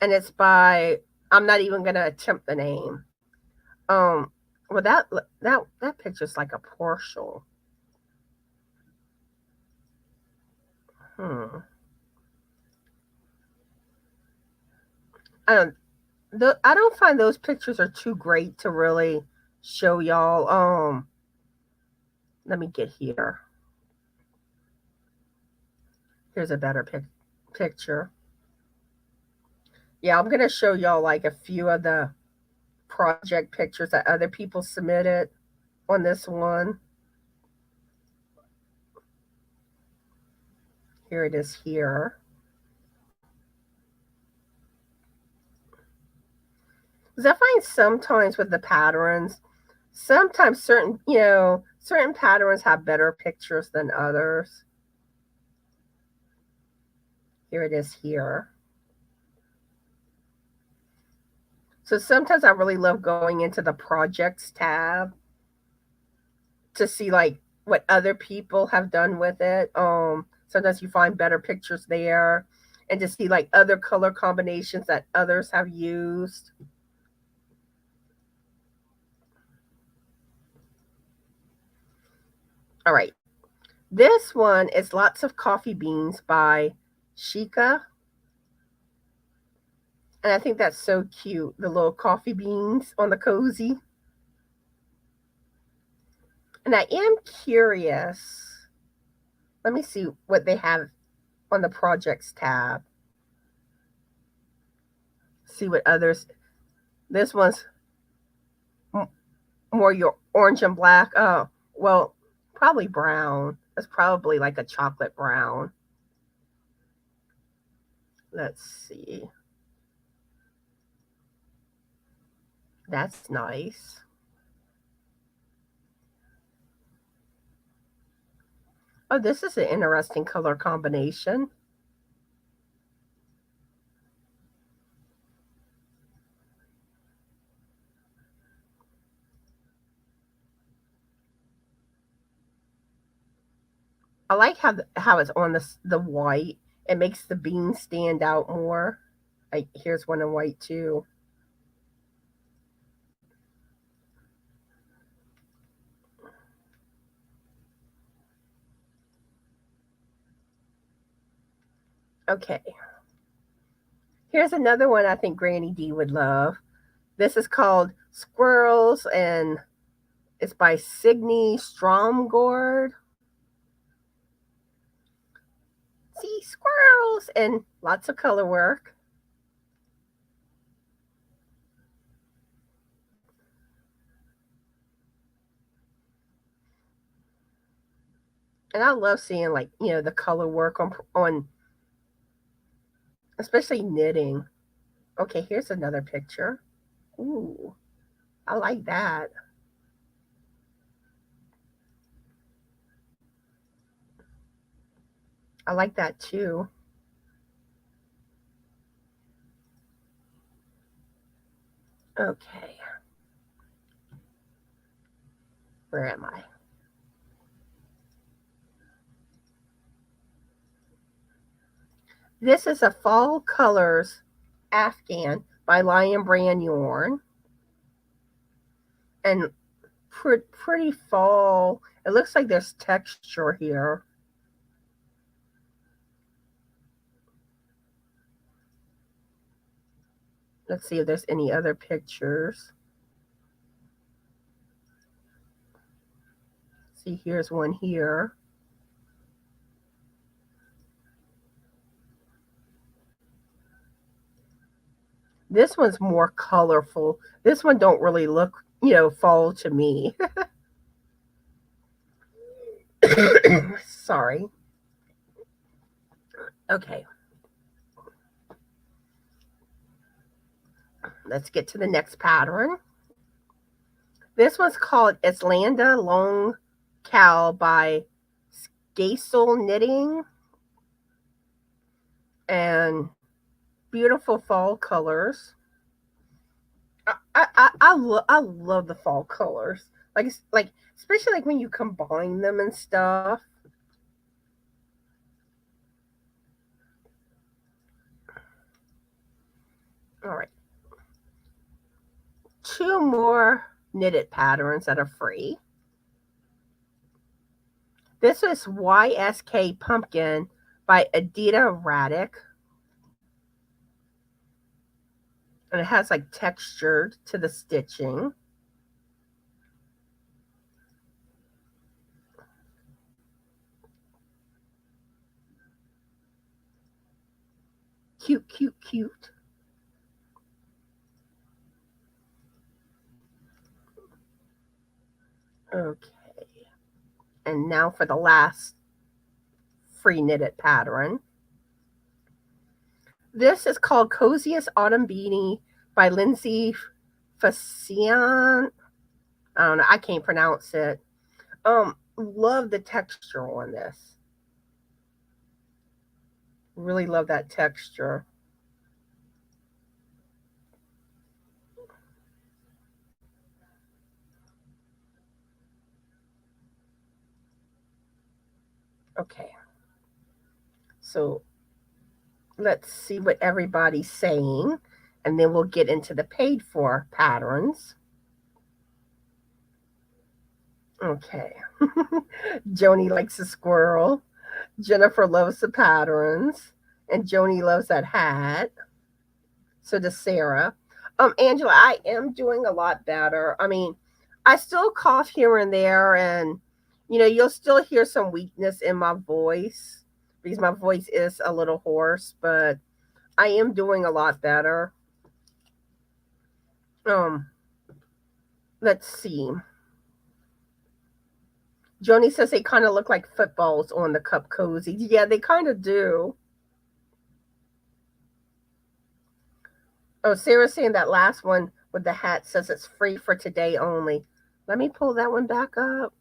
And it's by, I'm not even gonna attempt the name. Um well that picture's like a partial. Hmm. I don't I don't find those pictures are too great to really show y'all. Let me get here. Here's a better picture. Yeah, I'm gonna show y'all like a few of the project pictures that other people submitted on this one. Here it is here. Because I find sometimes with the patterns, sometimes certain patterns have better pictures than others. Here it is here. So sometimes I really love going into the projects tab to see like what other people have done with it. Sometimes you find better pictures there and to see like other color combinations that others have used. All right. This one is Lots of Coffee Beans by Shika. And I think that's so cute. The little coffee beans on the cozy. And I am curious. Let me see what they have on the projects tab. See what others. This one's more your orange and black. Oh, well, probably brown. It's probably like a chocolate brown. Let's see. That's nice. Oh, this is an interesting color combination. I like how it's on the white. It makes the beans stand out more. Like here's one in white too. Okay. Here's another one I think Granny D would love. This is called Squirrels and it's by Signe Stromgård. See squirrels and lots of color work. And I love seeing like, the color work on especially knitting. Okay, here's another picture. Ooh, I like that. I like that too. Okay, where am I? This is a Fall Colors Afghan by Lion Brand Yarn. And pretty fall. It looks like there's texture here. Let's see if there's any other pictures. See, here's one here. This one's more colorful. This one don't really look, fall to me. Sorry. Okay, let's get to the next pattern. This one's called Islanda Long Cow by Gasel Knitting. And beautiful fall colors. I love the fall colors. Like especially like when you combine them and stuff. All right. Two more knitted patterns that are free. This is YSK Pumpkin by Adita Raddick. And it has like texture to the stitching. Cute, cute, cute. Okay. And now for the last free knitted pattern. This is called Coziest Autumn Beanie by Lindsay Facian. I don't know. I can't pronounce it. Love the texture on this. Really love that texture. Okay. So let's see what everybody's saying, and then we'll get into the paid for patterns. Okay. Joni likes a squirrel. Jennifer loves the patterns. And Joni loves that hat. So does Sarah. Angela, I am doing a lot better. I mean, I still cough here and there, and you'll still hear some weakness in my voice because my voice is a little hoarse, but I am doing a lot better. Let's see. Joni says they kind of look like footballs on the cup cozy. Yeah, they kind of do. Oh, Sarah's saying that last one with the hat says it's free for today only. Let me pull that one back up.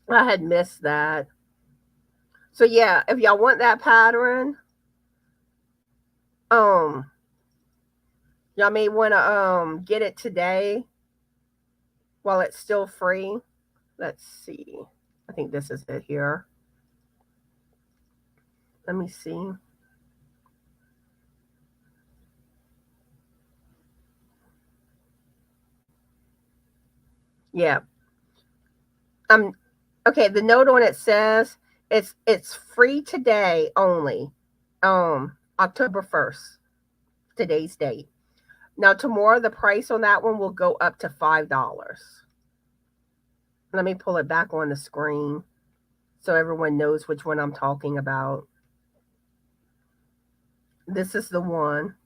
I had missed that. So yeah, if y'all want that pattern, y'all may want to get it today while it's still free. Let's see. I think this is it here. Let me see. Yeah. Okay, the note on it says it's free today only. October 1st. Today's date. Now tomorrow the price on that one will go up to $5. Let me pull it back on the screen so everyone knows which one I'm talking about. This is the one.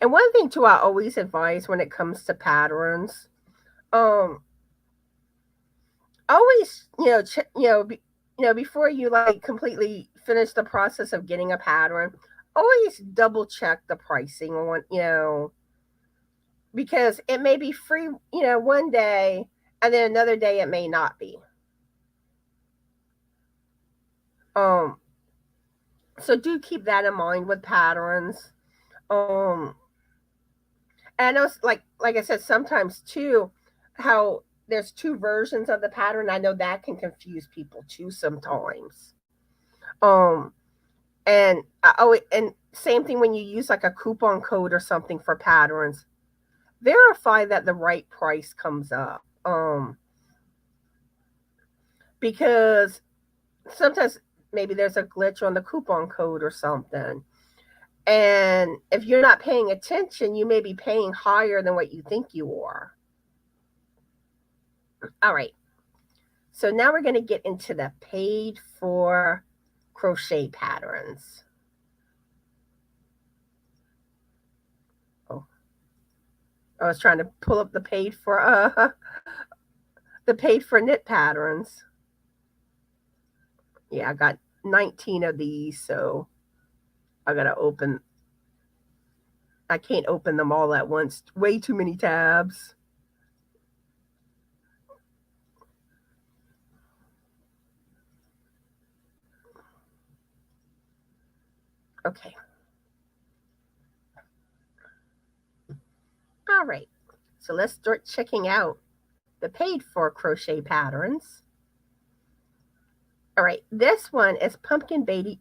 And one thing too, I always advise when it comes to patterns, always before you like completely finish the process of getting a pattern, always double check the pricing on because it may be free one day and then another day it may not be. So do keep that in mind with patterns. And I know, like I said, sometimes too, how there's two versions of the pattern. I know that can confuse people too sometimes. And and same thing when you use like a coupon code or something for patterns. Verify that the right price comes up. Because sometimes maybe there's a glitch on the coupon code or something. And if you're not paying attention, you may be paying higher than what you think you are. All right. So now we're going to get into the paid for crochet patterns. I was trying to pull up the paid for knit patterns. Yeah, I got 19 of these, so I gotta open. I can't open them all at once. Way too many tabs. Okay. All right. So let's start checking out the paid for crochet patterns. All right. This one is Pumpkin Baby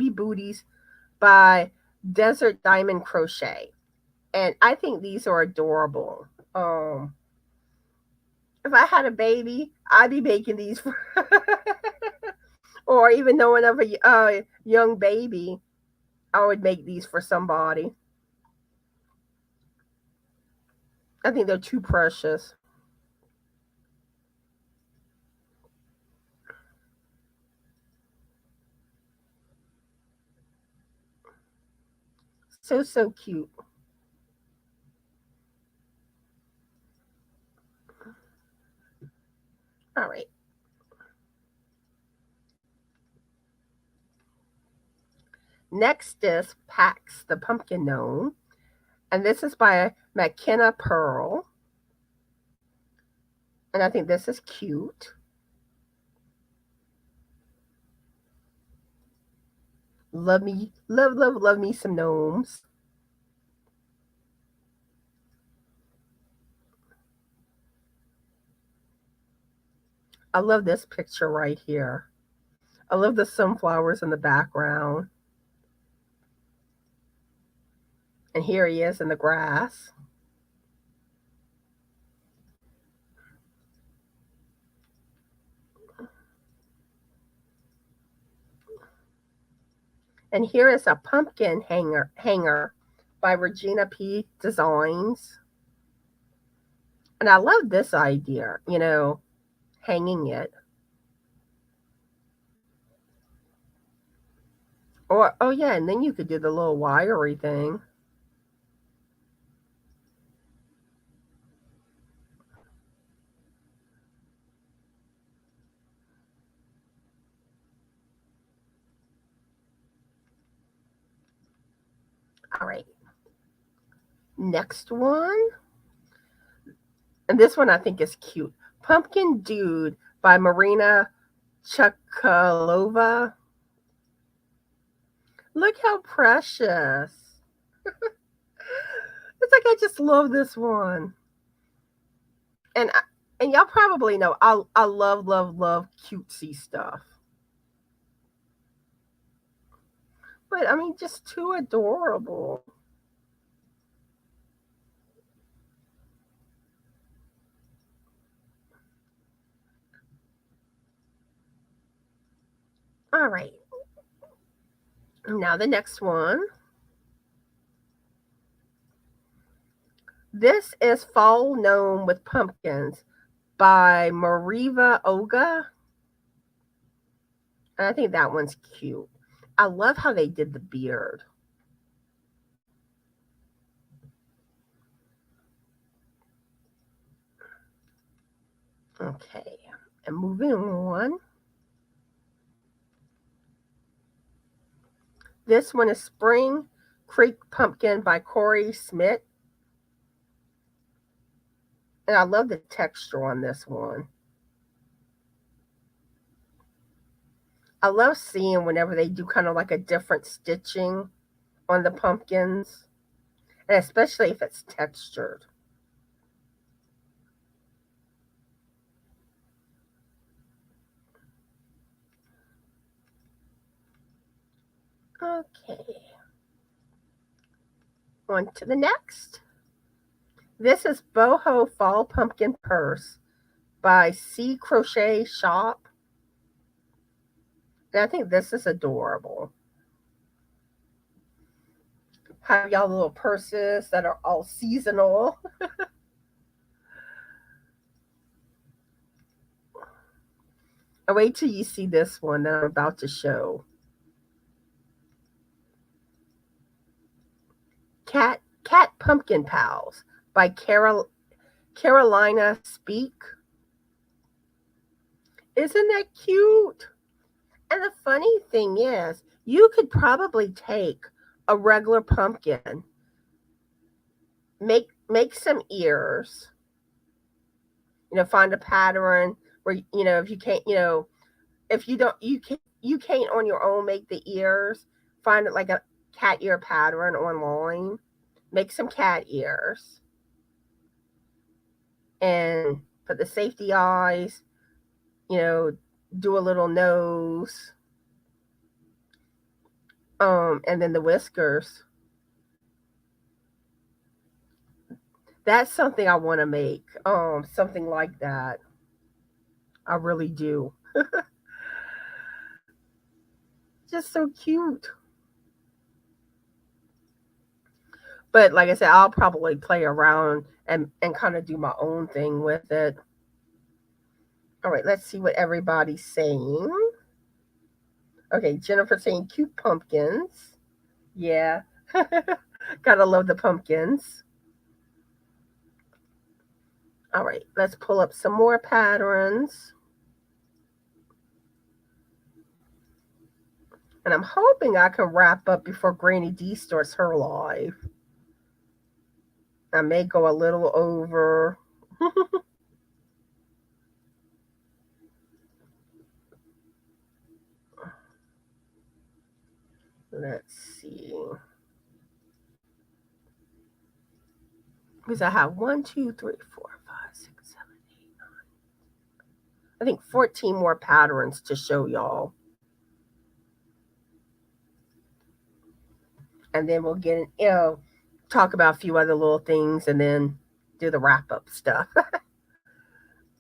Booties by Desert Diamond Crochet. And I think these are adorable. If I had a baby, I'd be making these for or even knowing of a young baby, I would make these for somebody. I think they're too precious. So, so cute. All right. Next is Pax the Pumpkin Gnome. And this is by McKenna Pearl. And I think this is cute. Love me, love me some gnomes. I love this picture right here. I love the sunflowers in the background. And here he is in the grass. And here is a pumpkin hanger by Regina P. Designs. And I love this idea, hanging it. Or, oh yeah, and then you could do the little wiry thing. All right. Next one. And this one I think is cute. Pumpkin Dude by Marina Chukalova. Look how precious. It's like I just love this one. And and y'all probably know I love cutesy stuff. But I mean just too adorable. All right. Now the next one. This is Fall Gnome with Pumpkins by Mariva Oga. And I think that one's cute. I love how they did the beard. Okay. And moving on. This one is Spring Creek Pumpkin by Corey Smith. And I love the texture on this one. I love seeing whenever they do kind of like a different stitching on the pumpkins, and especially if it's textured. Okay. On to the next. This is Boho Fall Pumpkin Purse by C Crochet Shop. And I think this is adorable. Have y'all little purses that are all seasonal. I wait till you see this one that I'm about to show. Cat Pumpkin Pals by Carolina Speak. Isn't that cute? And the funny thing is, you could probably take a regular pumpkin, make some ears, find a pattern where if you can't, if you don't you can't on your own make the ears, find it like a cat ear pattern online, make some cat ears and put the safety eyes, you know, do a little nose, and then the whiskers. That's something I want to make. Something like that. I really do. Just so cute. But like I said, I'll probably play around and kind of do my own thing with it. All right, let's see what everybody's saying. Okay, Jennifer saying cute pumpkins. Yeah. Gotta love the pumpkins. All right, let's pull up some more patterns. And I'm hoping I can wrap up before Granny D starts her live. I may go a little over. Let's see. Because I have 1, 2, 3, 4, 5, 6, 7, 8, 9. I think 14 more patterns to show y'all. And then we'll get talk about a few other little things and then do the wrap up stuff.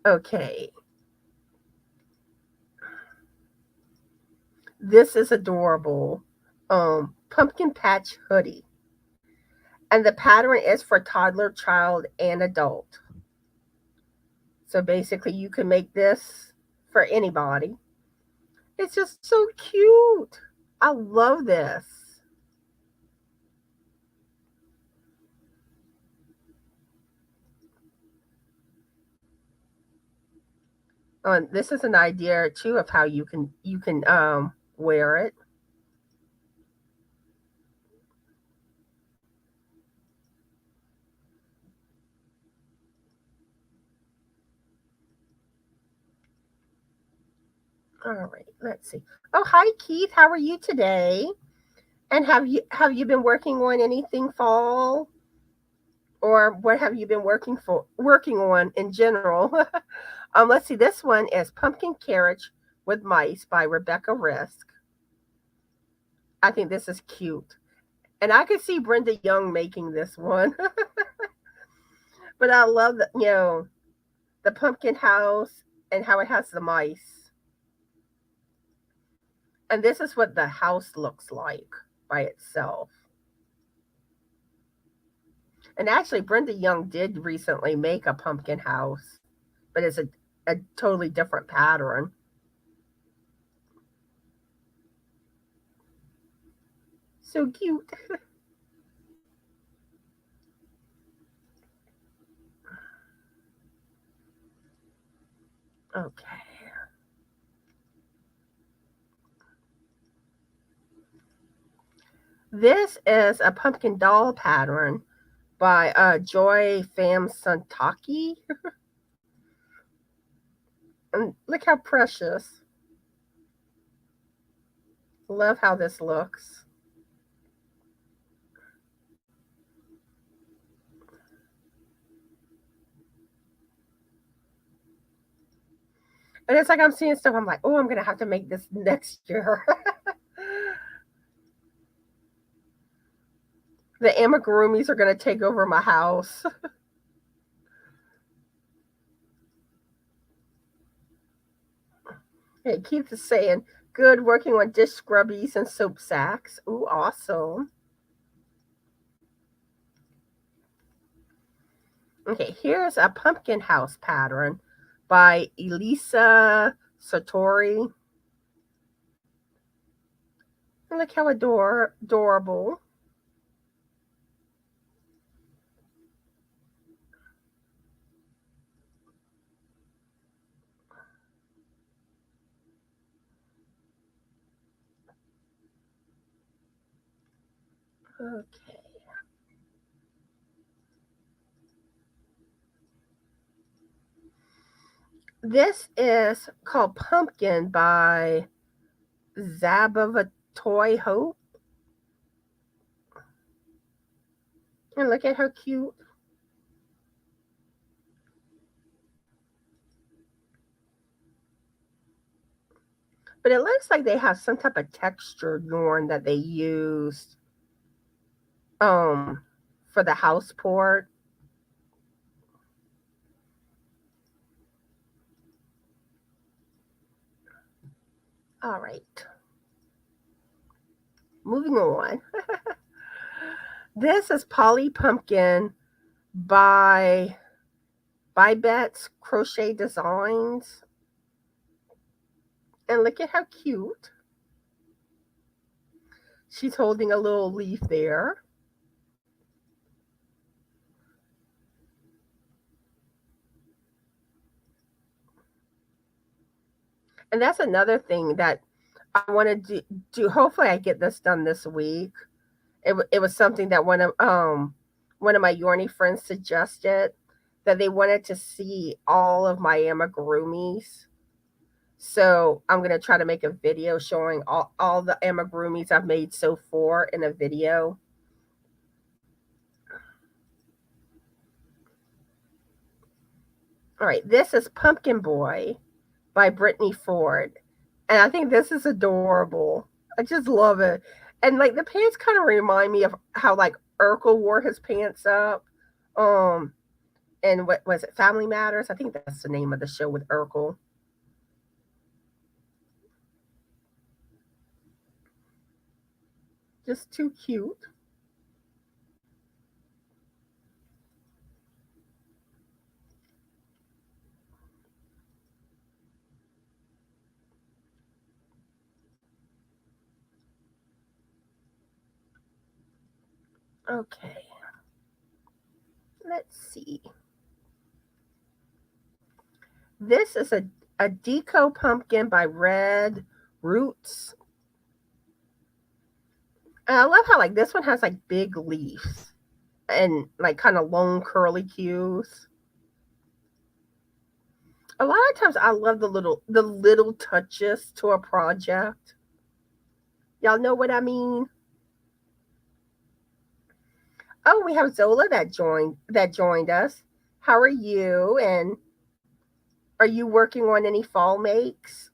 Okay. This is adorable. Pumpkin patch hoodie. And the pattern is for toddler, child, and adult. So basically you can make this for anybody. It's just so cute. I love this. This is an idea too of how you can wear it. All right, let's see. Oh, hi Keith. How are you today? And have you been working on anything fall? Or what have you been working on in general? Let's see. This one is Pumpkin Carriage with Mice by Rebecca Risk. I think this is cute. And I could see Brenda Young making this one. But I love the pumpkin house and how it has the mice. And this is what the house looks like by itself. And actually, Brenda Young did recently make a pumpkin house, but it's a totally different pattern. So cute. Okay. This is a pumpkin doll pattern by Joy Fam Santaki. And look how precious. Love how this looks. And it's like I'm seeing stuff. I'm like, oh, I'm going to have to make this next year. The amigurumis are going to take over my house. Hey, Keith is saying, good working on dish scrubbies and soap sacks. Ooh, awesome. Okay, here's a pumpkin house pattern by Elisa Sartori. And look how adorable. Okay. This is called Pumpkin by Zabavatoy Hope. And look at how cute. But it looks like they have some type of textured yarn that they used um for the house port. All right. Moving on. This is Polly Pumpkin by Bet's Crochet Designs. And look at how cute. She's holding a little leaf there. And that's another thing that I want to do. Hopefully, I get this done this week. It was something that one of my Yorny friends suggested, that they wanted to see all of my amigurumis. So I'm gonna try to make a video showing all the amigurumis I've made so far in a video. All right, this is Pumpkin Boy by Brittany Ford. And I think this is adorable. I just love it. And like the pants kind of remind me of how like Urkel wore his pants up. Um and what was it, Family Matters? I think that's the name of the show with Urkel. Just too cute. Okay. Let's see. This is a deco pumpkin by Red Roots. And I love how like this one has like big leaves and like kind of long curly cues. A lot of times I love the little touches to a project. Y'all know what I mean? Oh, we have Zola that joined us. How are you? And are you working on any fall makes?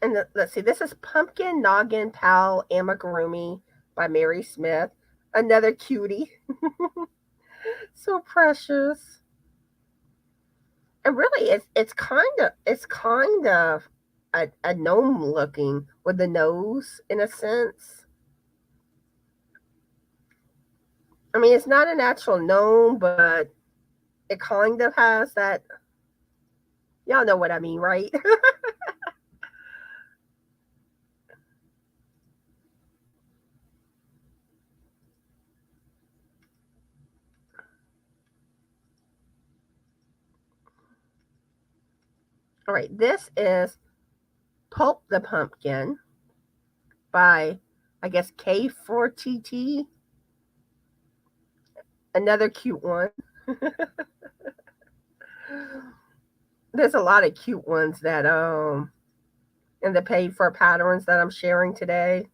And let's see, this is Pumpkin Noggin Pal Amigurumi by Mary Smith. Another cutie. So precious. And really it's kind of a gnome looking with the nose in a sense. I mean, it's not a natural gnome, but it kind of has that. Y'all know what I mean, right? All right, this is Pulp the Pumpkin by, I guess, K4TT. Another cute one. There's a lot of cute ones that in the paid for patterns that I'm sharing today.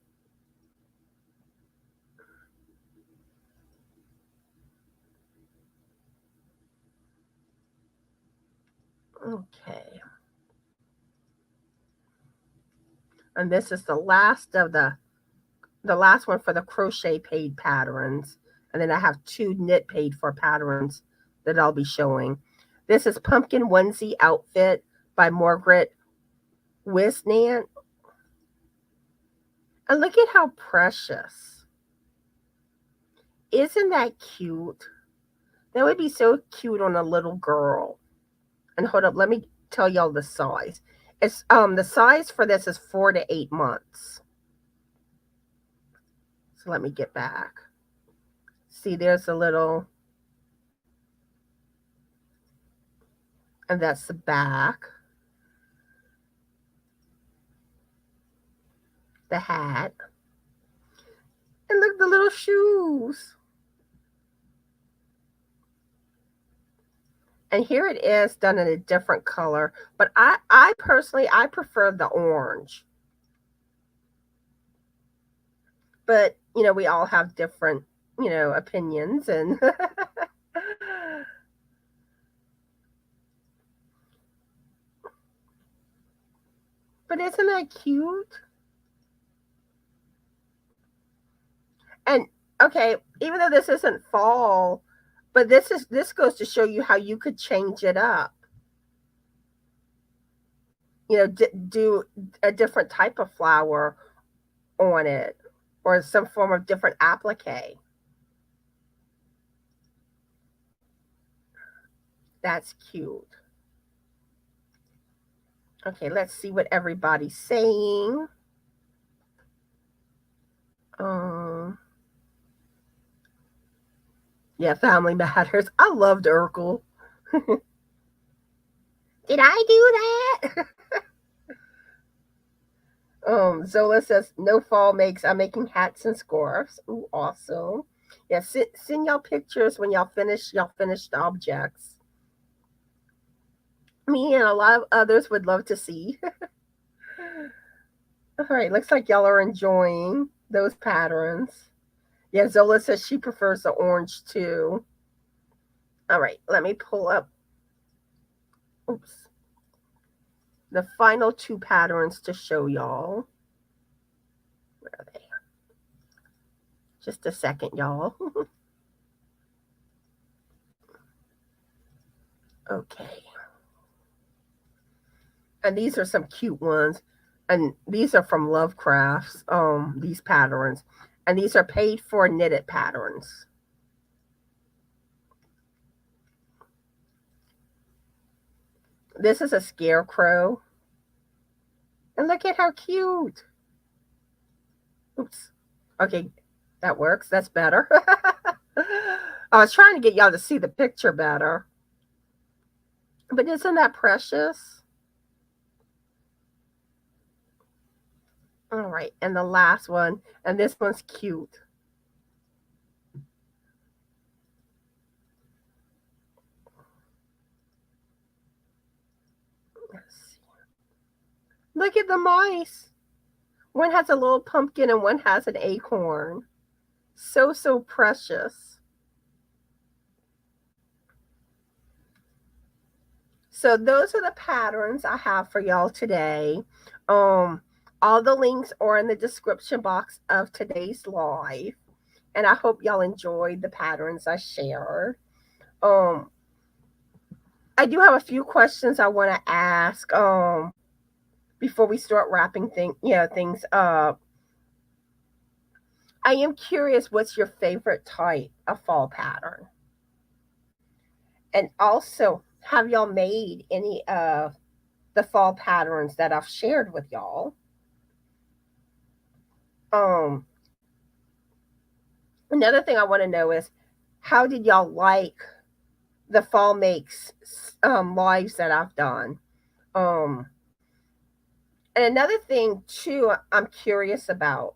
Okay. And this is the last one for the crochet paid patterns. And then I have two knit paid for patterns that I'll be showing. This is Pumpkin Onesie Outfit by Margaret Wisnant. And look at how precious. Isn't that cute? That would be so cute on a little girl. And hold up, let me tell y'all the size. It's the size for this is 4 to 8 months. So let me get back. See, there's a little, and that's the back. the hat. And look, the little shoes. And here it is done in a different color. But I personally, I prefer the orange. But, we all have different, opinions. And but isn't that cute? And okay, even though this isn't fall, but this goes to show you how you could change it up. Do a different type of flower on it, or some form of different applique. That's cute. Okay, let's see what everybody's saying. Um, yeah, Family Matters. I loved Urkel. Did I do that? Zola says no fall makes. I'm making hats and scarves. Ooh, awesome. Yeah, send y'all pictures when y'all finish the objects. Me and a lot of others would love to see. All right, looks like y'all are enjoying those patterns. Yeah, Zola says she prefers the orange too. All right, let me pull up. Oops. The final two patterns to show y'all. Where are they? Just a second, y'all. Okay. And these are some cute ones. And these are from Lovecraft's, these patterns. And these are paid for knitted patterns. This is a scarecrow. And look at how cute. Oops. Okay, that works. That's better. I was trying to get y'all to see the picture better. But isn't that precious? All right, and the last one, and this one's cute. Let's see. Look at the mice. One has a little pumpkin and one has an acorn. So precious. So those are the patterns I have for y'all today. All the links are in the description box of today's live. And I hope y'all enjoyed the patterns I shared. I do have a few questions I want to ask before we start wrapping things up. I am curious, what's your favorite type of fall pattern? And also, have y'all made any of the fall patterns that I've shared with y'all? Another thing I want to know is, how did y'all like the fall makes lives that I've done? And another thing too, I'm curious about,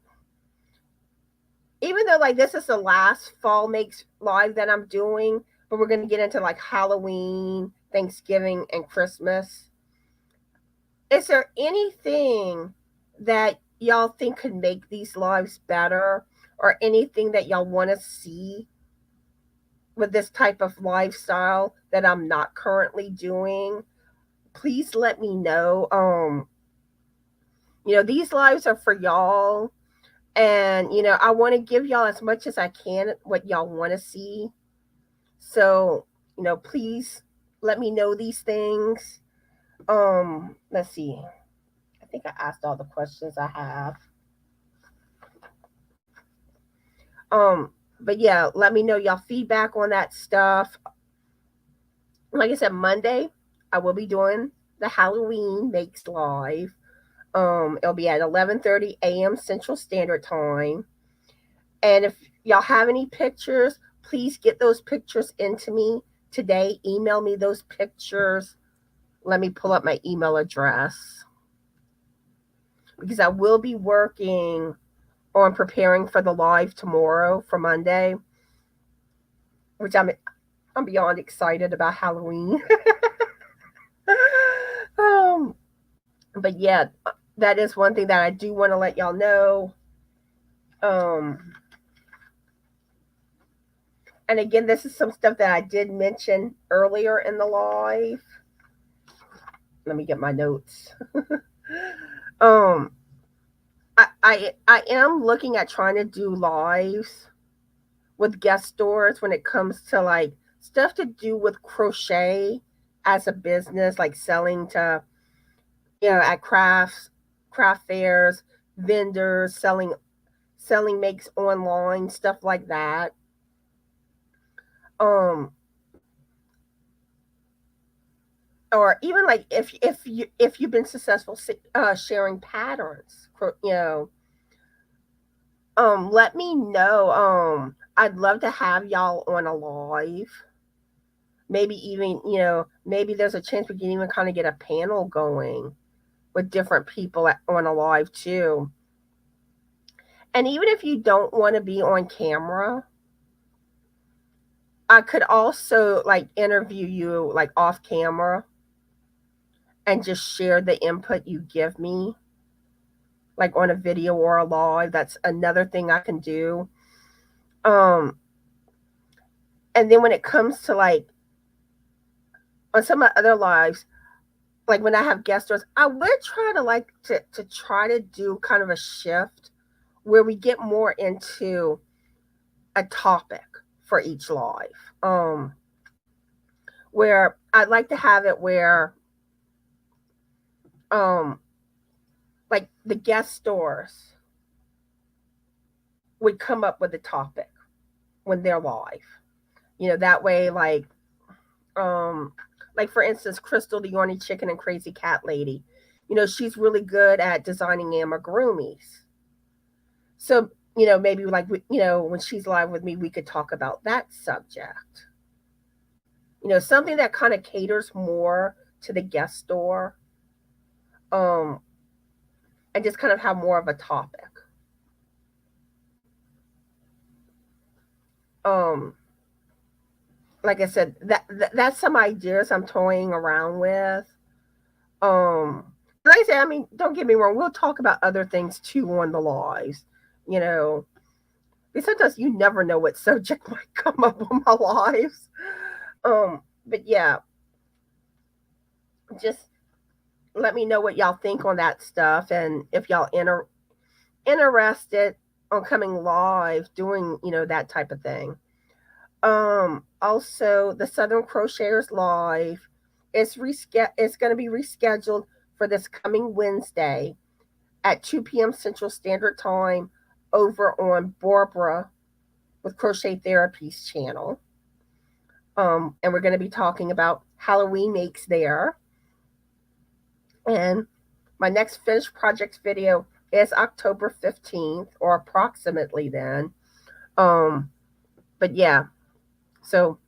even though like this is the last fall makes live that I'm doing, but we're going to get into like Halloween, Thanksgiving, and Christmas. Is there anything that y'all think could make these lives better, or anything that y'all want to see with this type of lifestyle that I'm not currently doing? Please let me know. These lives are for y'all, and I want to give y'all as much as I can what y'all want to see. So, please let me know these things. Let's see. I think I asked all the questions I have. But yeah, let me know y'all feedback on that stuff. Like I said, Monday I will be doing the Halloween Makes Live. It'll be at 11:30 a.m. Central Standard Time. And if y'all have any pictures, please get those pictures into me today. Email me those pictures. Let me pull up my email address. because I will be working on preparing for the live tomorrow for Monday, which I'm beyond excited about Halloween. um, but yeah, that is one thing that I do want to let y'all know. Um, and again, this is some stuff that I did mention earlier in the live. Let me get my notes. um, I am looking at trying to do lives with guest stores when it comes to like stuff to do with crochet as a business, like selling to, at craft fairs, vendors, selling makes online, stuff like that. Um, or even like if you've been successful sharing patterns, let me know. I'd love to have y'all on a live. Maybe even, maybe there's a chance we can even kind of get a panel going with different people on a live too. And even if you don't want to be on camera, I could also like interview you like off camera and just share the input you give me, like on a video or a live. That's another thing I can do. Um, and then when it comes to like on some of the other lives, like when I have guest stars, I would try to like to try to do kind of a shift where we get more into a topic for each live. Where I'd like to have it where um like the guest stars would come up with a topic when they're live. That way um like for instance, Crystal the Orny Chicken and Crazy Cat Lady. She's really good at designing amigurumis. So, maybe like when she's live with me, we could talk about that subject. Something that kind of caters more to the guest store. Um and just kind of have more of a topic. Um like I said, that's some ideas I'm toying around with. Like I said, I mean, don't get me wrong, we'll talk about other things too on the lives, you know. Because sometimes you never know what subject might come up on my lives. But yeah, just let me know what y'all think on that stuff, and if y'all interested on coming live doing, that type of thing. Also, the Southern Crocheters Live is going to be rescheduled for this coming Wednesday at 2 p.m. Central Standard Time over on Barbara with Crochet Therapy's channel. And we're going to be talking about Halloween makes there. And my next finished projects video is October 15th or approximately then. But yeah, so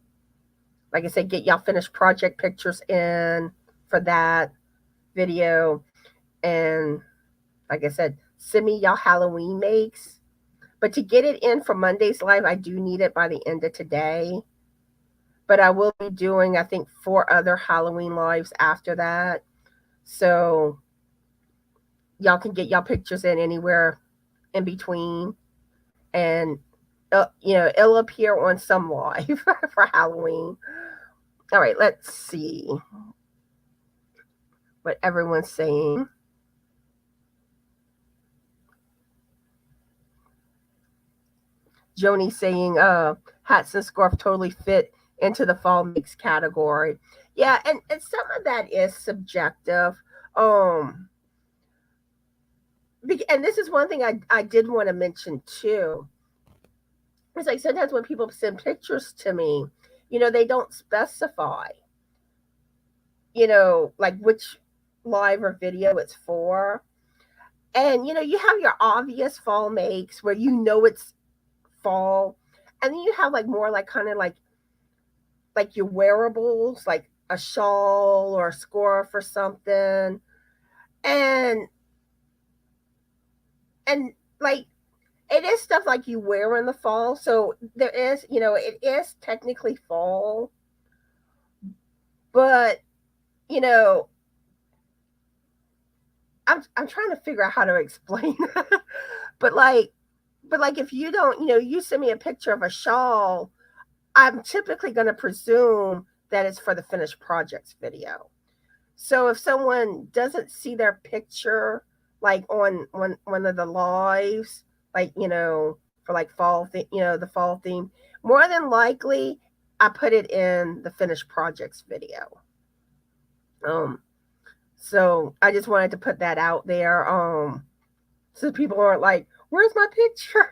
like I said, get y'all finished project pictures in for that video. And like I said, send me y'all Halloween makes. But to get it in for Monday's live, I do need it by the end of today. But I will be doing, I think, 4 other Halloween lives after that. So y'all can get y'all pictures in anywhere in between. And, it'll appear on some live for Halloween. All right, let's see what everyone's saying. Joni saying, hats and scarf totally fit into the fall mix category. Yeah, and some of that is subjective. And this is one thing I did want to mention too. It's like sometimes when people send pictures to me, they don't specify, like which live or video it's for. And, you have your obvious fall makes where it's fall. And then you have like more like kind of like your wearables, like a shawl or a scarf or something. And and like it is stuff like you wear in the fall. So there is, it is technically fall, but you know, I'm trying to figure out how to explain. but like but like if you don't, you send me a picture of a shawl, I'm typically going to presume that it's for the finished projects video. So if someone doesn't see their picture like on one of the lives, like for like fall, the fall theme, more than likely I put it in the finished projects video. Um, so I just wanted to put that out there. So people aren't like, "Where's my picture?"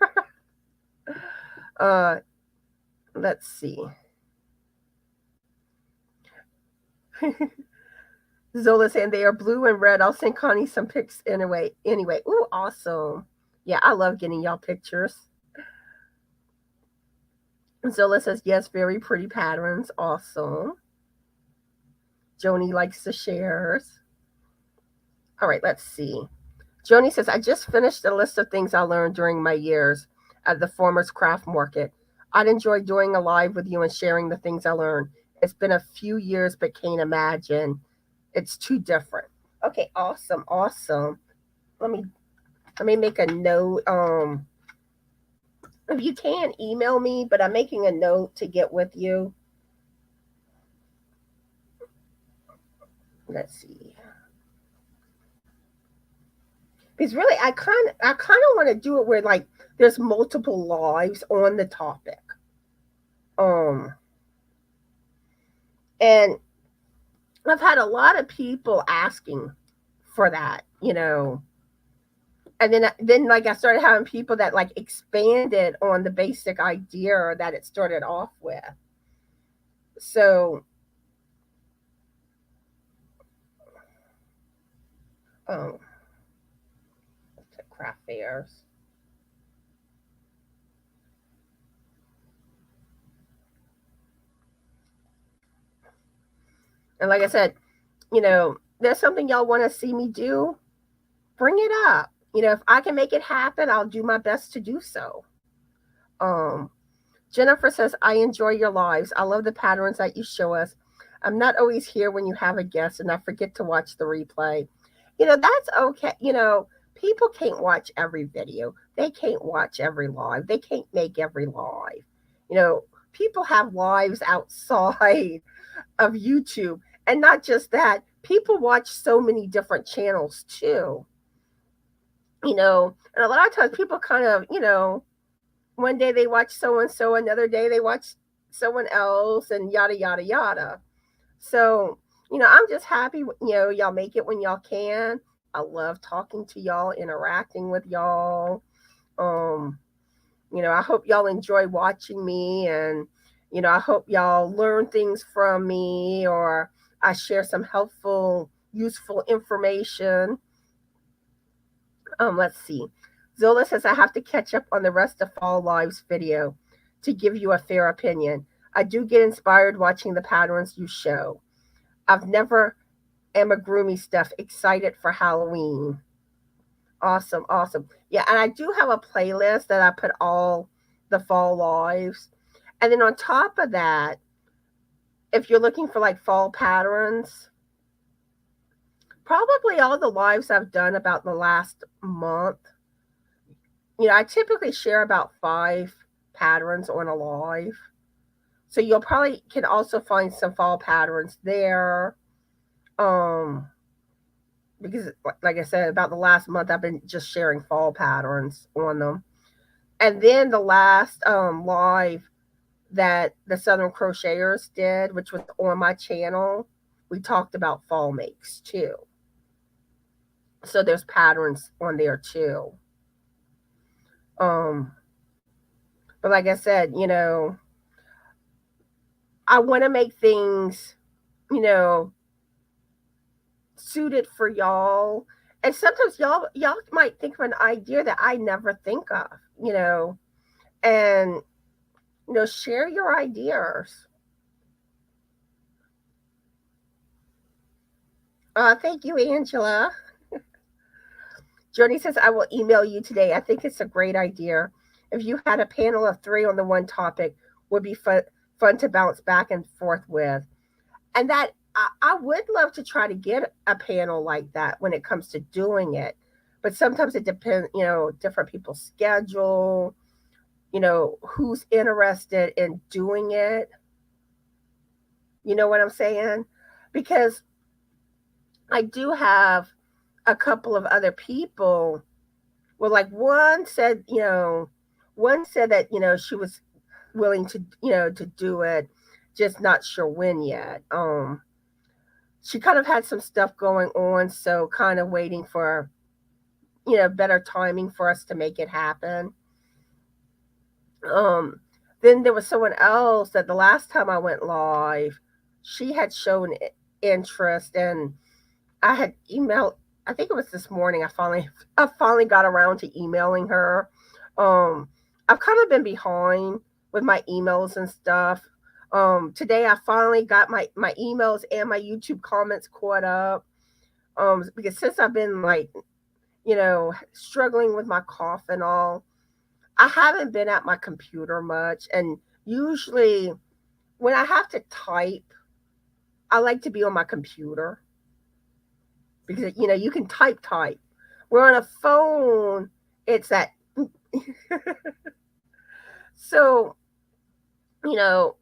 uh, let's see. Zola saying they are blue and red. I'll send Connie some pics anyway. Anyway, ooh, awesome. Yeah, I love getting y'all pictures. Zola says yes, very pretty patterns. Awesome. Joni likes the shares. All right, let's see. Joni says I just finished a list of things I learned during my years at the Farmers Craft Market. I'd enjoy doing a live with you and sharing the things I learned. It's been a few years, but can't imagine it's too different. Okay, awesome, awesome. Let me make a note. If you can email me, but I'm making a note to get with you. Let's see. Because really, I kind of want to do it where like there's multiple lives on the topic. Um, and I've had a lot of people asking for that, and then like I started having people that like expanded on the basic idea that it started off with. So, um, craft fairs. And like I said, there's something y'all want to see me do, bring it up. If I can make it happen, I'll do my best to do so. Um, Jennifer says, I enjoy your lives. I love the patterns that you show us. I'm not always here when you have a guest, and I forget to watch the replay. That's okay. People can't watch every video. They can't watch every live. They can't make every live. People have lives outside of YouTube. And not just that, people watch so many different channels too. And a lot of times people kind of, one day they watch so and so, another day they watch someone else, and yada, yada, yada. So, I'm just happy, y'all make it when y'all can. I love talking to y'all, interacting with y'all. Um, I hope y'all enjoy watching me, and, I hope y'all learn things from me, or I share some helpful, useful information. Let's see. Zola says I have to catch up on the rest of Fall Lives video to give you a fair opinion. I do get inspired watching the patterns you show. I've never amigurumi stuff. Excited for Halloween. Awesome, awesome. Yeah, and I do have a playlist that I put all the Fall Lives. And then on top of that, if you're looking for like fall patterns, probably all the lives I've done about the last month. I typically share about 5 patterns on a live. So you'll probably can also find some fall patterns there. Because like I said, about the last month I've been just sharing fall patterns on them. And then the last live that the Southern Crocheters did, which was on my channel, we talked about fall makes too. So there's patterns on there too. But like I said, I want to make things, suited for y'all. And sometimes y'all might think of an idea that I never think of, and share your ideas. Thank you, Angela. Joni says, I will email you today. I think it's a great idea. If you had a panel of three on the one topic, would be fun to bounce back and forth with. And that I would love to try to get a panel like that when it comes to doing it. But sometimes it depends, different people's schedule, who's interested in doing it. You know what I'm saying? Because I do have a couple of other people. Well, like one said that, she was willing to, to do it, just not sure when yet. She kind of had some stuff going on, so kind of waiting for, better timing for us to make it happen. Um, then there was someone else that the last time I went live, she had shown interest, and I had emailed. I think it was this morning. I finally got around to emailing her. Um, I've kind of been behind with my emails and stuff. Today I finally got my emails and my YouTube comments caught up. Because since I've been like, struggling with my cough and all, I haven't been at my computer much. And usually when I have to type, I like to be on my computer because you can type. Where on a phone, it's that. So, you know,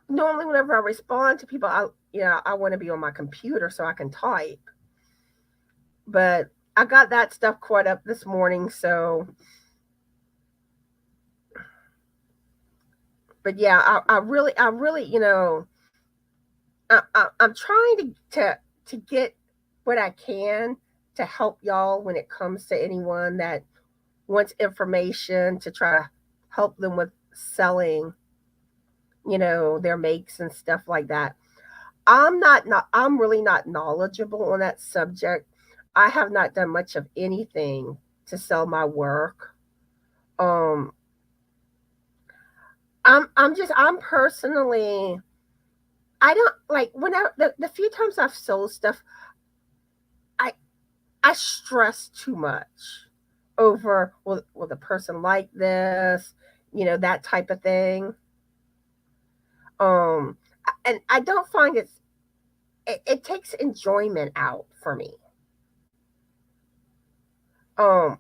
normally whenever I respond to people, I want to be on my computer so I can type. But I got that stuff caught up this morning, so. But yeah, I really, I'm trying to get what I can to help y'all when it comes to anyone that wants information to try to help them with selling, their makes and stuff like that. I'm really not knowledgeable on that subject. I have not done much of anything to sell my work. Um I'm personally, I don't like when the few times I've sold stuff, I I stress too much over, will the person like this, that type of thing. Um and I don't find it takes enjoyment out for me. Um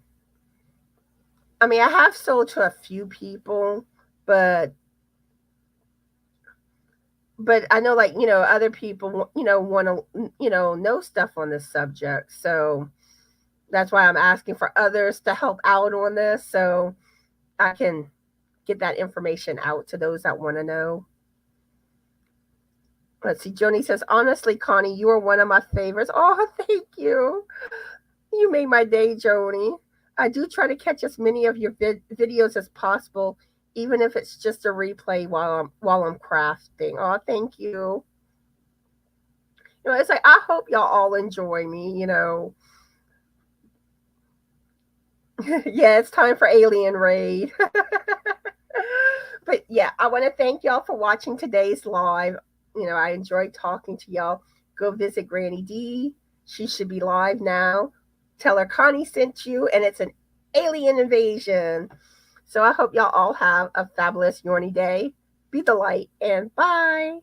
I mean, I have sold to a few people, but I know, like, other people, want to, know stuff on this subject. So that's why I'm asking for others to help out on this so I can get that information out to those that want to know. Let's see. Joni says, honestly, Connie, you are one of my favorites. Oh, thank you. You made my day, Joni. I do try to catch as many of your videos as possible, even if it's just a replay while I'm crafting. Oh, thank you. It's like I hope y'all all enjoy me. Yeah, it's time for Alien Raid. But yeah, I want to thank y'all for watching today's live. I enjoyed talking to y'all. Go visit Granny D. She should be live now. Tell her Connie sent you, and it's an alien invasion. So I hope y'all all have a fabulous Yorny day. Be the light, and bye.